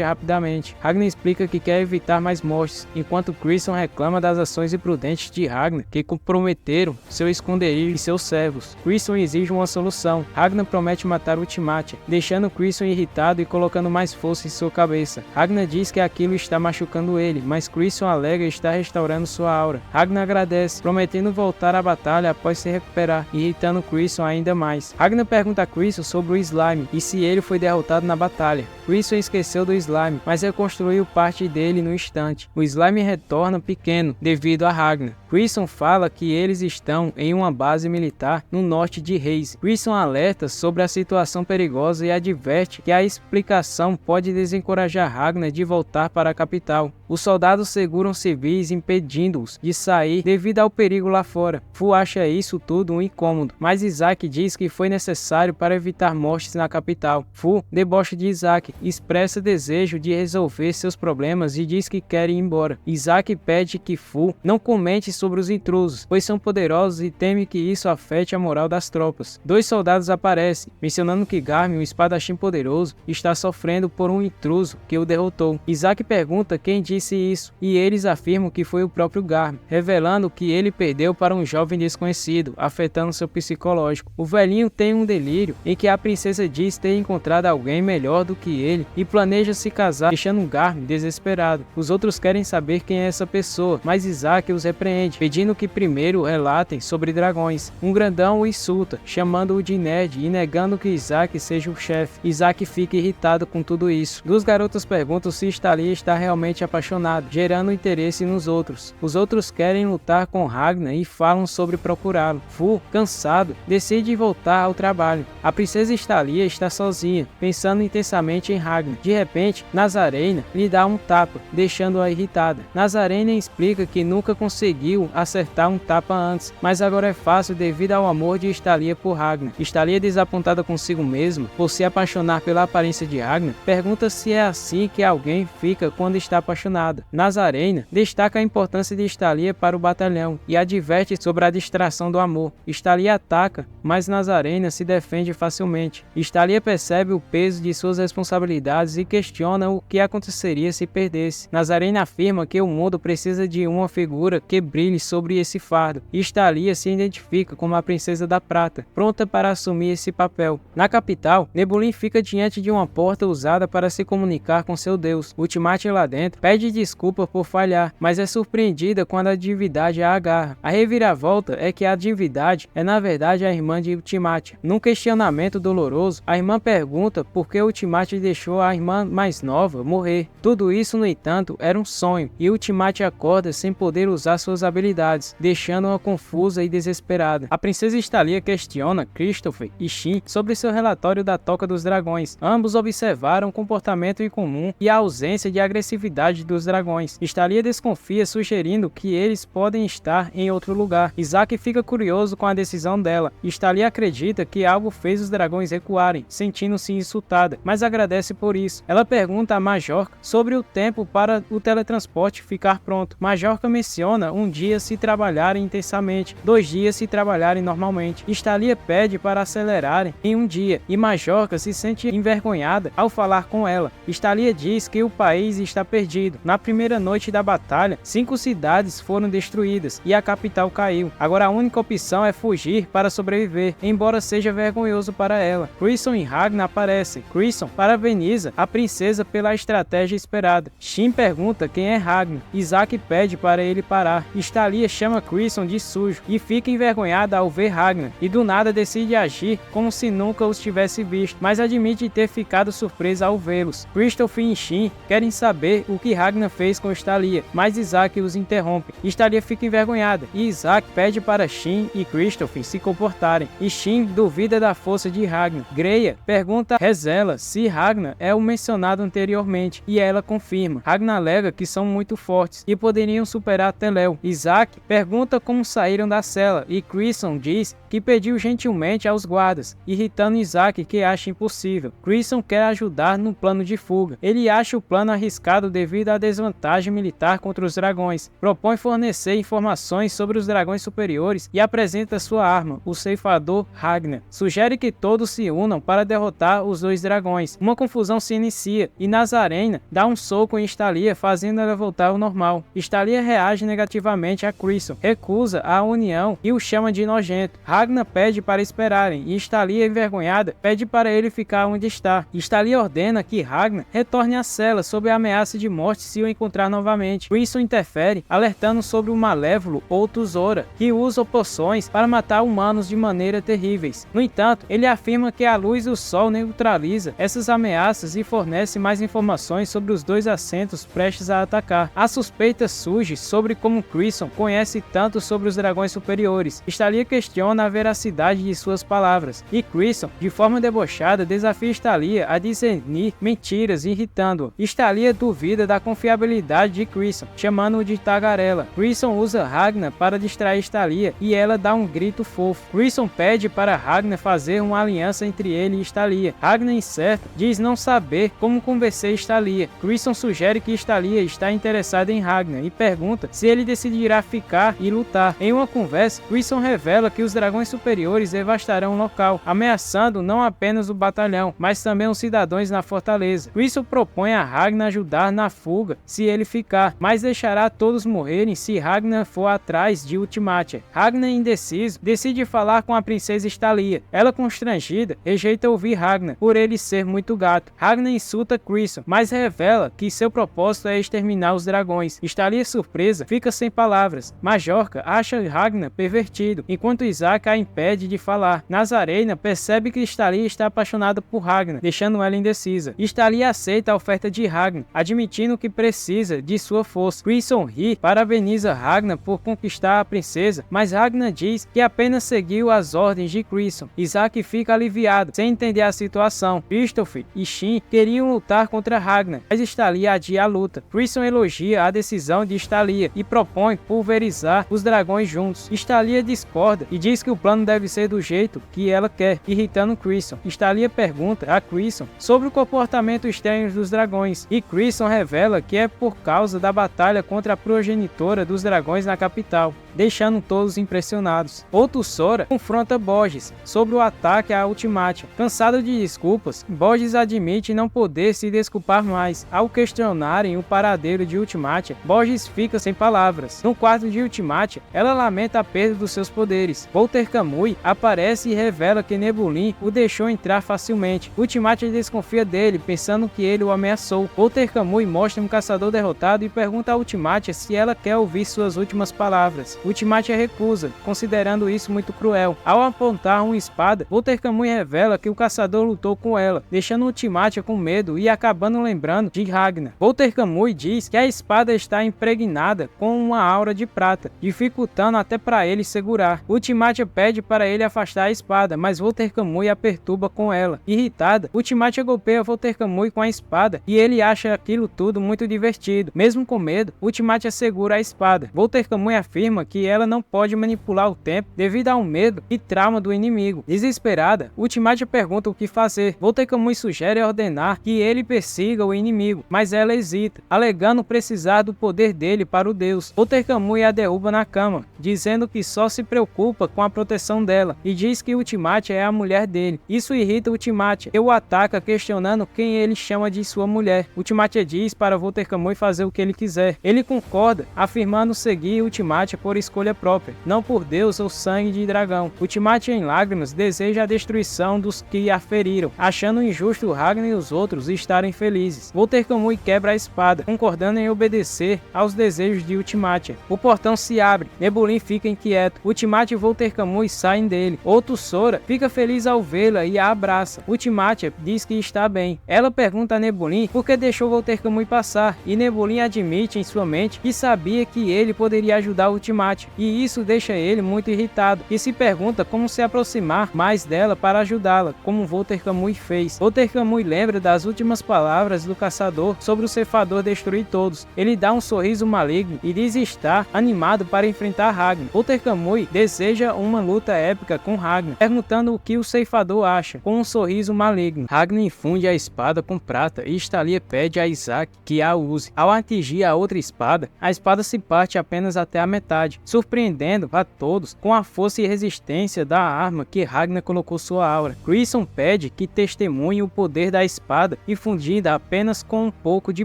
rapidamente. Ragnar explica que quer evitar mais mortes, enquanto Crisson reclama das ações imprudentes de Ragnar, que comprometeram seu esconderijo e seus servos. Crisson exige uma solução. Ragnar promete matar o Tiamat, deixando Crisson irritado e colocando mais força em sua cabeça. Ragnar diz que aquilo está machucando ele, mas Crisson alega estar restaurando sua aura. Ragnar agradece, prometendo voltar à batalha após se recuperar, irritando Crisson ainda mais. Ragnar pergunta a Crisson sobre o Slime e se ele foi derrotado na batalha. Crisson esqueceu do Slime, mas reconstruiu parte dele no instante. O Slime retorna pequeno devido a Ragnar. Crisson fala que eles estão em uma base militar no norte de Reis. Crisson alerta sobre a situação perigosa e adverte que a explicação pode desencorajar Ragnar de voltar para a capital. Os soldados seguram civis, impedindo-os de sair devido ao perigo lá fora. Fu acha isso tudo um incômodo, mas Isaac diz que foi necessário para evitar mortes na capital. Fu debocha de Isaac, expressa desejo de resolver seus problemas e diz que quer ir embora. Isaac pede que Fu não comente sobre os intrusos, pois são poderosos e teme que isso afete a moral das tropas. Dois soldados aparecem, mencionando que Garmin, um espadachim poderoso, está sofrendo por um intruso que o derrotou. Isaac pergunta quem disse isso, e eles afirmam que foi o próprio Garmin, revelando que ele perdeu para um jovem desconhecido, afetando seu psicológico. O velhinho tem um delírio em que a princesa diz ter encontrado alguém melhor do que ele e planeja se casar, deixando Garmin desesperado. Os outros querem saber quem é essa pessoa, mas Isaac os repreende, pedindo que primeiro relatem sobre dragões. Um grandão o insulta, chamando-o de nerd e negando que Isaac seja o chefe. Isaac fica irritado com tudo isso. Duas garotas perguntam se Thalia está realmente apaixonado, gerando interesse nos outros. Os outros querem lutar com Ragnar e falam sobre procurá-lo. Fu, cansado, decide voltar ao trabalho. A princesa Thalia está sozinha, pensando intensamente em Ragnar. De repente, Nazarena lhe dá um tapa, deixando-a irritada. Nazarena explica que nunca conseguiu acertar um tapa antes, mas agora é fácil devido ao amor de Thalia por Ragnar. Thalia, desapontada consigo mesma por se apaixonar pela aparência de Ragnar, pergunta se é assim que alguém fica quando está apaixonada. Nazarena destaca a importância de Thalia para o batalhão e adverte sobre a distração do amor. Thalia ataca, mas Nazarena se defende facilmente. Thalia percebe o peso de suas responsabilidades e questiona o que aconteceria se perdesse. Nazarena afirma que o mundo precisa de uma figura que brilhe sobre esse fardo. Thalia se identifica como a princesa da prata, pronta para assumir esse papel. Na capital, Nebulin fica diante de uma porta usada para se comunicar com seu deus. Ultimate lá dentro pede desculpa por falhar, mas é surpreendida quando a divindade a agarra. A reviravolta é que a divindade é na verdade a irmã de Ultimate. Num questionamento doloroso, a irmã pergunta por que Ultimate deixou a irmã mais nova morrer. Tudo isso, no entanto, era um sonho, e Ultimate acorda sem poder usar suas habilidades, deixando-a confusa e desesperada. A princesa Thalia questiona Christopher e Shin sobre seu relatório da Toca dos Dragões. Ambos observaram o comportamento incomum e a ausência de agressividade dos dragões. Thalia desconfia, sugerindo que eles podem estar em outro lugar. Isaac fica curioso com a decisão dela. Thalia acredita que algo fez os dragões recuarem, sentindo-se insultada, mas agradece por isso. Ela pergunta a Majorca sobre o tempo para o teletransporte ficar pronto. Majorca menciona um dia se trabalharem intensamente, 2 dias se trabalharem normalmente. Thalia pede para acelerarem em um dia, e Majorca se sente envergonhada ao falar com ela. Thalia diz que o país está perdido. Na primeira noite da batalha, 5 cidades foram destruídas e a capital caiu. Agora a única opção é fugir para sobreviver, embora seja vergonhoso para ela. Crisson e Ragnar aparecem. Crisson parabeniza a princesa pela estratégia esperada. Shin pergunta quem é Ragnar. Isaac pede para ele parar. Thalia chama Crisson de sujo e fica envergonhada ao ver Ragnar, e do nada decide agir como se nunca os tivesse visto, mas admite ter ficado surpresa ao vê-los. Christopher e Shin querem saber o que Ragnar fez com Thalia, mas Isaac os interrompe. Thalia fica envergonhada e Isaac pede para Shin e Christopher se comportarem, e Shin duvida da força de Ragnar. Greia pergunta a Rezela se Ragnar é o mencionado anteriormente, e ela confirma. Ragnar alega que são muito fortes e poderiam superar Telel. Isaac pergunta como saíram da cela, e Crisson diz que pediu gentilmente aos guardas, irritando Isaac, que acha impossível. Crisson quer ajudar no plano de fuga. Ele acha o plano arriscado devido à desvantagem militar contra os dragões. Propõe fornecer informações sobre os dragões superiores e apresenta sua arma, o ceifador Ragnar. Sugere que todos se unam para derrotar os 2 dragões. Uma confusão se inicia e Nazarena dá um soco em Thalia, fazendo ela voltar ao normal. Thalia reage negativamente a Crisson, recusa a união e o chama de nojento. Ragnar pede para esperarem e Thalia, envergonhada, pede para ele ficar onde está. Thalia ordena que Ragnar retorne à cela sob a ameaça de morte se o encontrar novamente. Crisson interfere, alertando sobre o malévolo Outro Zora, que usa poções para matar humanos de maneira terríveis. No entanto, ele afirma que a luz do sol neutraliza essas ameaças e fornece mais informações sobre os 2 assentos prestes a atacar. A suspeita surge sobre como Crisson conhece tanto sobre os dragões superiores. Thalia questiona a veracidade de suas palavras, e Crisson, de forma debochada, desafia Thalia a discernir mentiras, irritando-o. Thalia duvida da confiabilidade de Crisson, chamando-o de tagarela. Crisson usa Ragnar para distrair Thalia e ela dá um grito fofo. Crisson pede para Ragnar fazer uma aliança entre ele e Thalia. Ragnar, incerto, diz não saber como convencer Thalia. Crisson sugere que Thalia está interessada em Ragnar e pergunta se ele decidirá ficar e lutar. Em uma conversa, Crisson revela que os dragões superiores devastarão o local, ameaçando não apenas o batalhão, mas também os cidadãos na fortaleza. Crisson propõe a Ragnar ajudar na fuga se ele ficar, mas deixará todos morrerem se Ragnar for atrás de Ultimate. Ragnar, indeciso, decide falar com a princesa Thalia. Ela, constrangida, rejeita ouvir Ragnar por ele ser muito gato. Ragnar insulta Crisson, mas revela que seu propósito é exterminar eliminar os dragões. Stalia, surpresa, fica sem palavras. Majorca acha Ragnar pervertido, enquanto Isaac a impede de falar. Nazarena percebe que Stalia está apaixonada por Ragnar, deixando ela indecisa. Stalia aceita a oferta de Ragnar, admitindo que precisa de sua força. Crisson ri, parabeniza Ragnar por conquistar a princesa, mas Ragnar diz que apenas seguiu as ordens de Crisson. Isaac fica aliviado, sem entender a situação. Christopher e Shin queriam lutar contra Ragnar, mas Stalia adia a luta. Crisson elogia a decisão de Stalia e propõe pulverizar os dragões juntos. Stalia discorda e diz que o plano deve ser do jeito que ela quer, irritando Crisson. Stalia pergunta a Crisson sobre o comportamento estranho dos dragões, e Crisson revela que é por causa da batalha contra a progenitora dos dragões na capital, deixando todos impressionados. Outro Sora confronta Borges sobre o ataque à Ultimátia. Cansado de desculpas, Borges admite não poder se desculpar mais. Ao questionarem o paradeiro de Ultimátia, Borges fica sem palavras. No quarto de Ultimátia, ela lamenta a perda dos seus poderes. Walter Kamui aparece e revela que Nebulin o deixou entrar facilmente. Ultimátia desconfia dele, pensando que ele o ameaçou. Walter Kamui mostra um caçador derrotado e pergunta a Ultimátia se ela quer ouvir suas últimas palavras. Ultimátia recusa, considerando isso muito cruel. Ao apontar uma espada, Walter Kamui revela que o caçador lutou com ela, deixando Ultimátia com medo e acabando lembrando de Ragnar. Walter Kamui diz que a espada está impregnada com uma aura de prata, dificultando até para ele segurar. Ultimátia pede para ele afastar a espada, mas Walter Kamui a perturba com ela. Irritada, Ultimátia golpeia Walter Kamui com a espada e ele acha aquilo tudo muito divertido. Mesmo com medo, Ultimátia segura a espada. Walter Kamui afirma que ela não pode manipular o tempo devido ao medo e trauma do inimigo. Desesperada, Ultimátia pergunta o que fazer. Walter Kamui sugere ordenar que ele persiga o inimigo, mas ela hesita, alegando precisar do poder dele para o deus. Walter Kamui a derruba na cama, dizendo que só se preocupa com a proteção dela, e diz que Ultimátia é a mulher dele. Isso irrita Ultimátia, que o ataca questionando quem ele chama de sua mulher. Ultimátia diz para Walter Kamui fazer o que ele quiser. Ele concorda, afirmando seguir Ultimátia por escolha própria, não por Deus ou sangue de dragão. Ultimátia, em lágrimas, deseja a destruição dos que a feriram, achando injusto Ragnar e os outros estarem felizes. Walter Kamui quebra a espada, concordando em obedecer aos desejos de Ultimátia. O portão se abre, Nebulin fica inquieto. Ultimátia e Walter Kamui saem dele. Outro Sora fica feliz ao vê-la e a abraça. Ultimátia diz que está bem. Ela pergunta a Nebulin por que deixou Walter Kamui passar, e Nebulin admite em sua mente que sabia que ele poderia ajudar Ultimátia, e isso deixa ele muito irritado, e se pergunta como se aproximar mais dela para ajudá-la, como Walter Kamui fez. Walter Kamui lembra das últimas palavras do caçador sobre o ceifador destruir todos. Ele dá um sorriso maligno e diz estar animado para enfrentar Ragnar. Walter Kamui deseja uma luta épica com Ragnar, perguntando o que o ceifador acha, com um sorriso maligno. Ragnar infunde a espada com prata e Stalia pede a Isaac que a use. Ao atingir a outra espada, a espada se parte apenas até a metade, surpreendendo a todos com a força e resistência da arma que Ragnar colocou sua aura. Crisson pede que testemunhe o poder da espada infundida apenas com um pouco de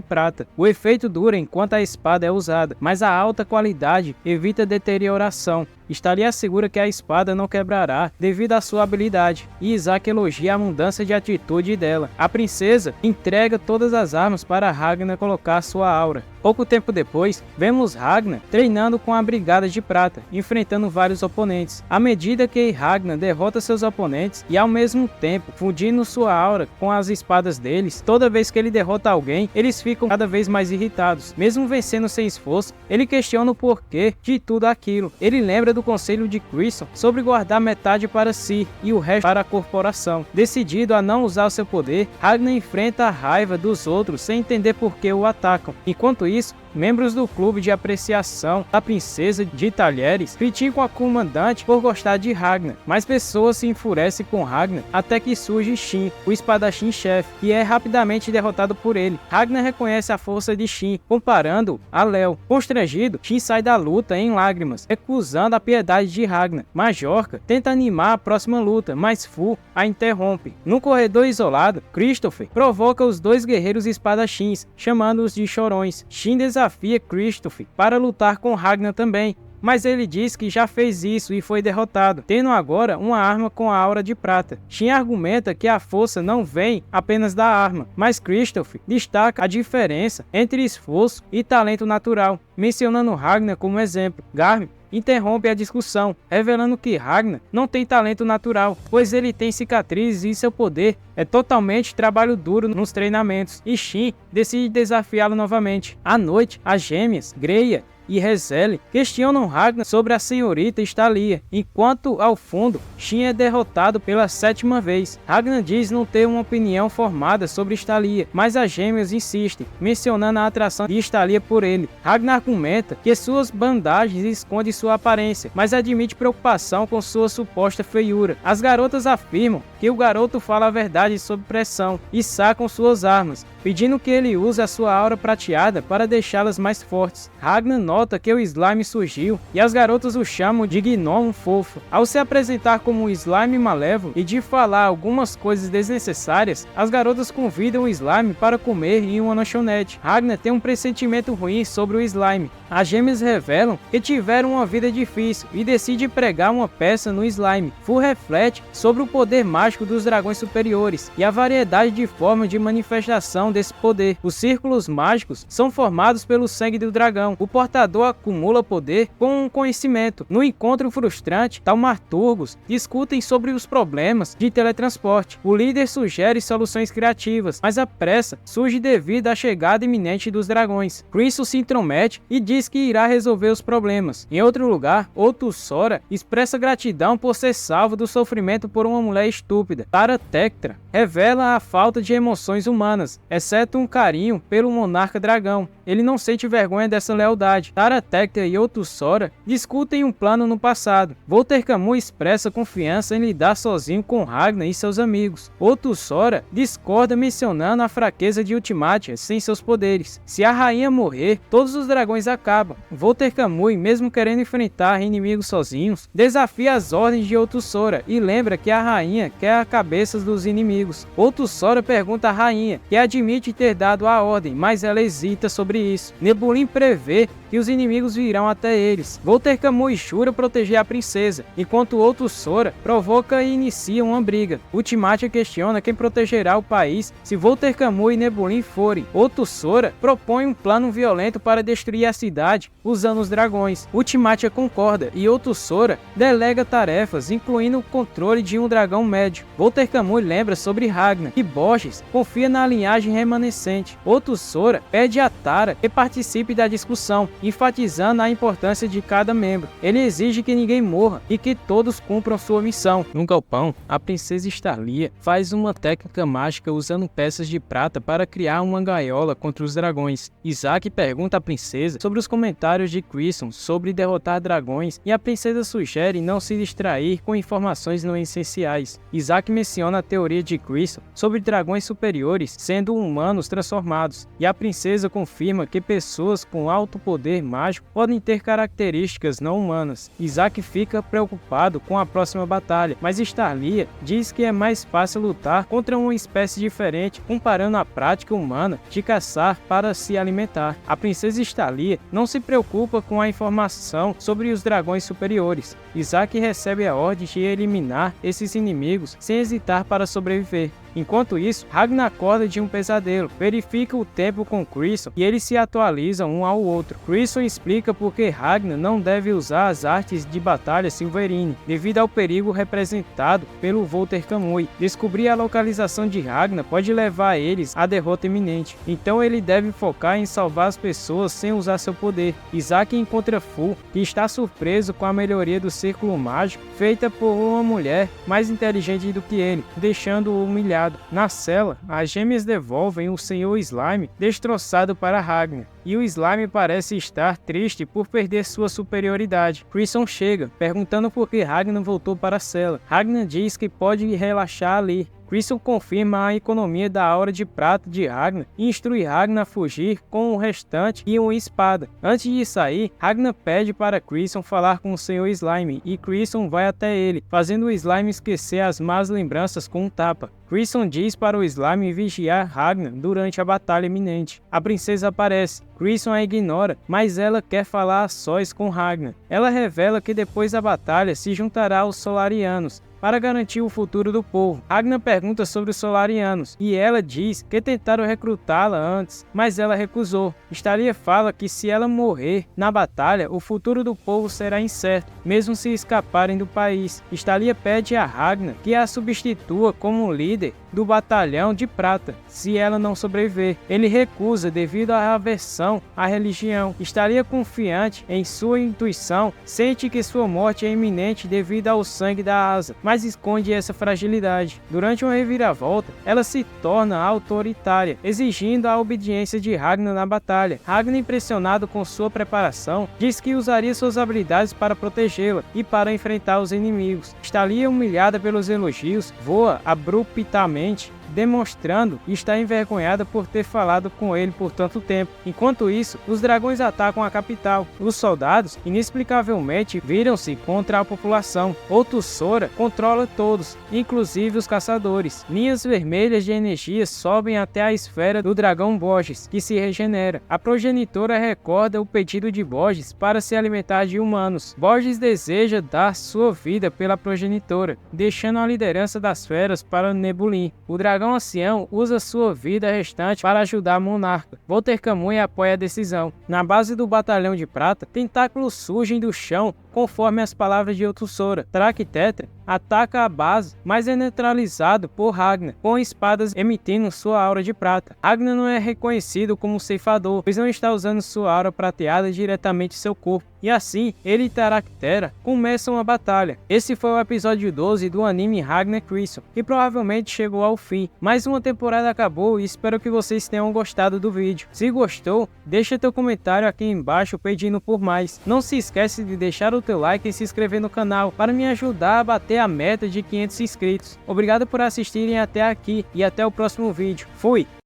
prata. O efeito dura enquanto a espada é usada, mas a alta qualidade evita deterioração. Stalia assegura que a espada não quebrará devido à sua habilidade, e Isaac elogia a mudança de atitude dela. A princesa entrega todas as armas para Ragnar colocar sua aura. Pouco tempo depois, vemos Ragnar treinando com a Brigada de Prata, enfrentando vários oponentes. À medida que Ragnar derrota seus oponentes e ao mesmo tempo fundindo sua aura com as espadas deles, toda vez que ele derrota alguém, eles ficam cada vez mais irritados. Mesmo vencendo sem esforço, ele questiona o porquê de tudo aquilo. Ele lembra do conselho de Crisson sobre guardar metade para si e o resto para a corporação. Decidido a não usar o seu poder, Ragnar enfrenta a raiva dos outros sem entender por que o atacam. Enquanto isso, membros do clube de apreciação da princesa de Talheres criticam a comandante por gostar de Ragnar, mas pessoas se enfurecem com Ragnar até que surge Shin, o espadachim-chefe, e é rapidamente derrotado por ele. Ragnar reconhece a força de Shin, comparando-o a Léo. Constrangido, Shin sai da luta em lágrimas, recusando a piedade de Ragnar. Majorca tenta animar a próxima luta, mas Fu a interrompe. No corredor isolado, Christopher provoca os dois guerreiros espadachins, chamando-os de chorões. Shin desafia Christopher para lutar com Ragnar também, mas ele diz que já fez isso e foi derrotado, tendo agora uma arma com a aura de prata. Shin argumenta que a força não vem apenas da arma, mas Kristoff destaca a diferença entre esforço e talento natural, mencionando Ragnar como exemplo. Garm interrompe a discussão, revelando que Ragnar não tem talento natural, pois ele tem cicatrizes e seu poder é totalmente trabalho duro nos treinamentos, e Shin decide desafiá-lo novamente. À noite, as gêmeas, Greia e Rezele questionam Ragnar sobre a senhorita Stalia, enquanto ao fundo, Shin é derrotado pela 7ª vez. Ragnar diz não ter uma opinião formada sobre Stalia, mas as gêmeas insistem, mencionando a atração de Stalia por ele. Ragnar argumenta que suas bandagens escondem sua aparência, mas admite preocupação com sua suposta feiura. As garotas afirmam que o garoto fala a verdade sob pressão e sacam suas armas, pedindo que ele use a sua aura prateada para deixá-las mais fortes. Ragnar nota que o slime surgiu e as garotas o chamam de gnomo fofo. Ao se apresentar como um slime malévolo e de falar algumas coisas desnecessárias, as garotas convidam o slime para comer em uma lanchonete. Ragnar tem um pressentimento ruim sobre o slime. As gêmeas revelam que tiveram uma vida difícil e decide pregar uma peça no slime. Fu reflete sobre o poder mágico dos dragões superiores e a variedade de formas de manifestação desse poder. Os círculos mágicos são formados pelo sangue do dragão. O portador acumula poder com conhecimento. No encontro frustrante, taumaturgos discutem sobre os problemas de teletransporte. O líder sugere soluções criativas, mas a pressa surge devido à chegada iminente dos dragões. Crisol se intromete e diz que irá resolver os problemas. Em outro lugar, Otus Sora expressa gratidão por ser salvo do sofrimento por uma mulher estúpida. Tara Tectra revela a falta de emoções humanas, exceto um carinho pelo monarca dragão. Ele não sente vergonha dessa lealdade. Tara Tectra e Otus Sora discutem um plano no passado. Volter Camus expressa confiança em lidar sozinho com Ragnar e seus amigos. Otus Sora discorda, mencionando a fraqueza de Ultimatia sem seus poderes. Se a rainha morrer, todos os dragões acabam. Volter Camus, mesmo querendo enfrentar inimigos sozinhos, desafia as ordens de Otus Sora e lembra que a rainha quer a cabeça dos inimigos. Otus Sora pergunta à rainha, que admite ter dado a ordem, mas ela hesita sobre isso. Nebulin prevê que os inimigos virão até eles. Volter Camus jura proteger a princesa, enquanto Otus Sora provoca e inicia uma briga. Ultimatia questiona quem protegerá o país se Volter Camus e Nebulin forem. Otus Sora propõe um plano violento para destruir a cidade usando os dragões. Ultimatia concorda e Otus Sora delega tarefas, incluindo o controle de um dragão médio. Volter Camus lembra sobre Ragnar e Borges confia na linhagem remanescente. Otus Sora pede a Tara que participe da discussão, enfatizando a importância de cada membro. Ele exige que ninguém morra e que todos cumpram sua missão. No galpão, a princesa Stalia faz uma técnica mágica usando peças de prata para criar uma gaiola contra os dragões. Isaac pergunta à princesa sobre os comentários de Crisson sobre derrotar dragões e a princesa sugere não se distrair com informações não essenciais. Isaac menciona a teoria de Crisson sobre dragões superiores sendo humanos transformados, e a princesa confirma que pessoas com alto poder mágico podem ter características não humanas. Isaac fica preocupado com a próxima batalha, mas Stalia diz que é mais fácil lutar contra uma espécie diferente, comparando a prática humana de caçar para se alimentar. A princesa Stalia não se preocupa com a informação sobre os dragões superiores. Isaac recebe a ordem de eliminar esses inimigos sem hesitar para sobreviver. Enquanto isso, Ragnar acorda de um pesadelo, verifica o tempo com Crisson e eles se atualizam um ao outro. Crisson explica por que Ragnar não deve usar as artes de batalha Silverine, devido ao perigo representado pelo Volter Camus. Descobrir a localização de Ragnar pode levar eles à derrota iminente, então ele deve focar em salvar as pessoas sem usar seu poder. Isaac encontra Fu, que está surpreso com a melhoria do círculo mágico feita por uma mulher mais inteligente do que ele, deixando-o humilhado. Na cela, as gêmeas devolvem o Senhor Slime destroçado para Ragnar, e o Slime parece estar triste por perder sua superioridade. Crisson chega, perguntando por que Ragnar voltou para a cela. Ragnar diz que pode relaxar ali. Crisson confirma a economia da Aura de Prata de Ragnar e instrui Ragnar a fugir com o restante e uma espada. Antes de sair, Ragnar pede para Crisson falar com o Sr. Slime e Crisson vai até ele, fazendo o Slime esquecer as más lembranças com um tapa. Crisson diz para o Slime vigiar Ragnar durante a batalha iminente. A princesa aparece. Crisson a ignora, mas ela quer falar a sós com Ragnar. Ela revela que depois da batalha se juntará aos Solarianos para garantir o futuro do povo. Ragnar pergunta sobre os Solarianos e ela diz que tentaram recrutá-la antes, mas ela recusou. Stalia fala que se ela morrer na batalha, o futuro do povo será incerto, mesmo se escaparem do país. Stalia pede a Ragnar que a substitua como líder do Batalhão de Prata, se ela não sobreviver. Ele recusa devido à aversão à religião. Stalia, confiante em sua intuição, sente que sua morte é iminente devido ao sangue da Asa, mas esconde essa fragilidade. Durante uma reviravolta, ela se torna autoritária, exigindo a obediência de Ragnar na batalha. Ragnar, impressionado com sua preparação, diz que usaria suas habilidades para protegê-la e para enfrentar os inimigos. Stalia, humilhada pelos elogios, voa abruptamente, demonstrando estar envergonhada por ter falado com ele por tanto tempo. Enquanto isso, os dragões atacam a capital. Os soldados, inexplicavelmente, viram-se contra a população. O Tussora controla todos, inclusive os caçadores. Linhas vermelhas de energia sobem até a esfera do dragão Borges, que se regenera. A progenitora recorda o pedido de Borges para se alimentar de humanos. Borges deseja dar sua vida pela progenitora, deixando a liderança das feras para Nebulin. O dragão ancião usa sua vida restante para ajudar a monarca. Volterkamui apoia a decisão. Na base do Batalhão de Prata, tentáculos surgem do chão conforme as palavras de Otussora. Tetra ataca a base, mas é neutralizado por Ragnar, com espadas emitindo sua aura de prata. Ragnar não é reconhecido como ceifador, pois não está usando sua aura prateada diretamente em seu corpo. E assim, ele e Tetra começam a batalha. Esse foi o episódio 12 do anime Ragnar Crisson, que provavelmente chegou ao fim. Mais uma temporada acabou e espero que vocês tenham gostado do vídeo. Se gostou, deixa teu comentário aqui embaixo pedindo por mais. Não se esquece de deixar o teu like e se inscrever no canal para me ajudar a bater a meta de 500 inscritos. Obrigado por assistirem até aqui e até o próximo vídeo. Fui!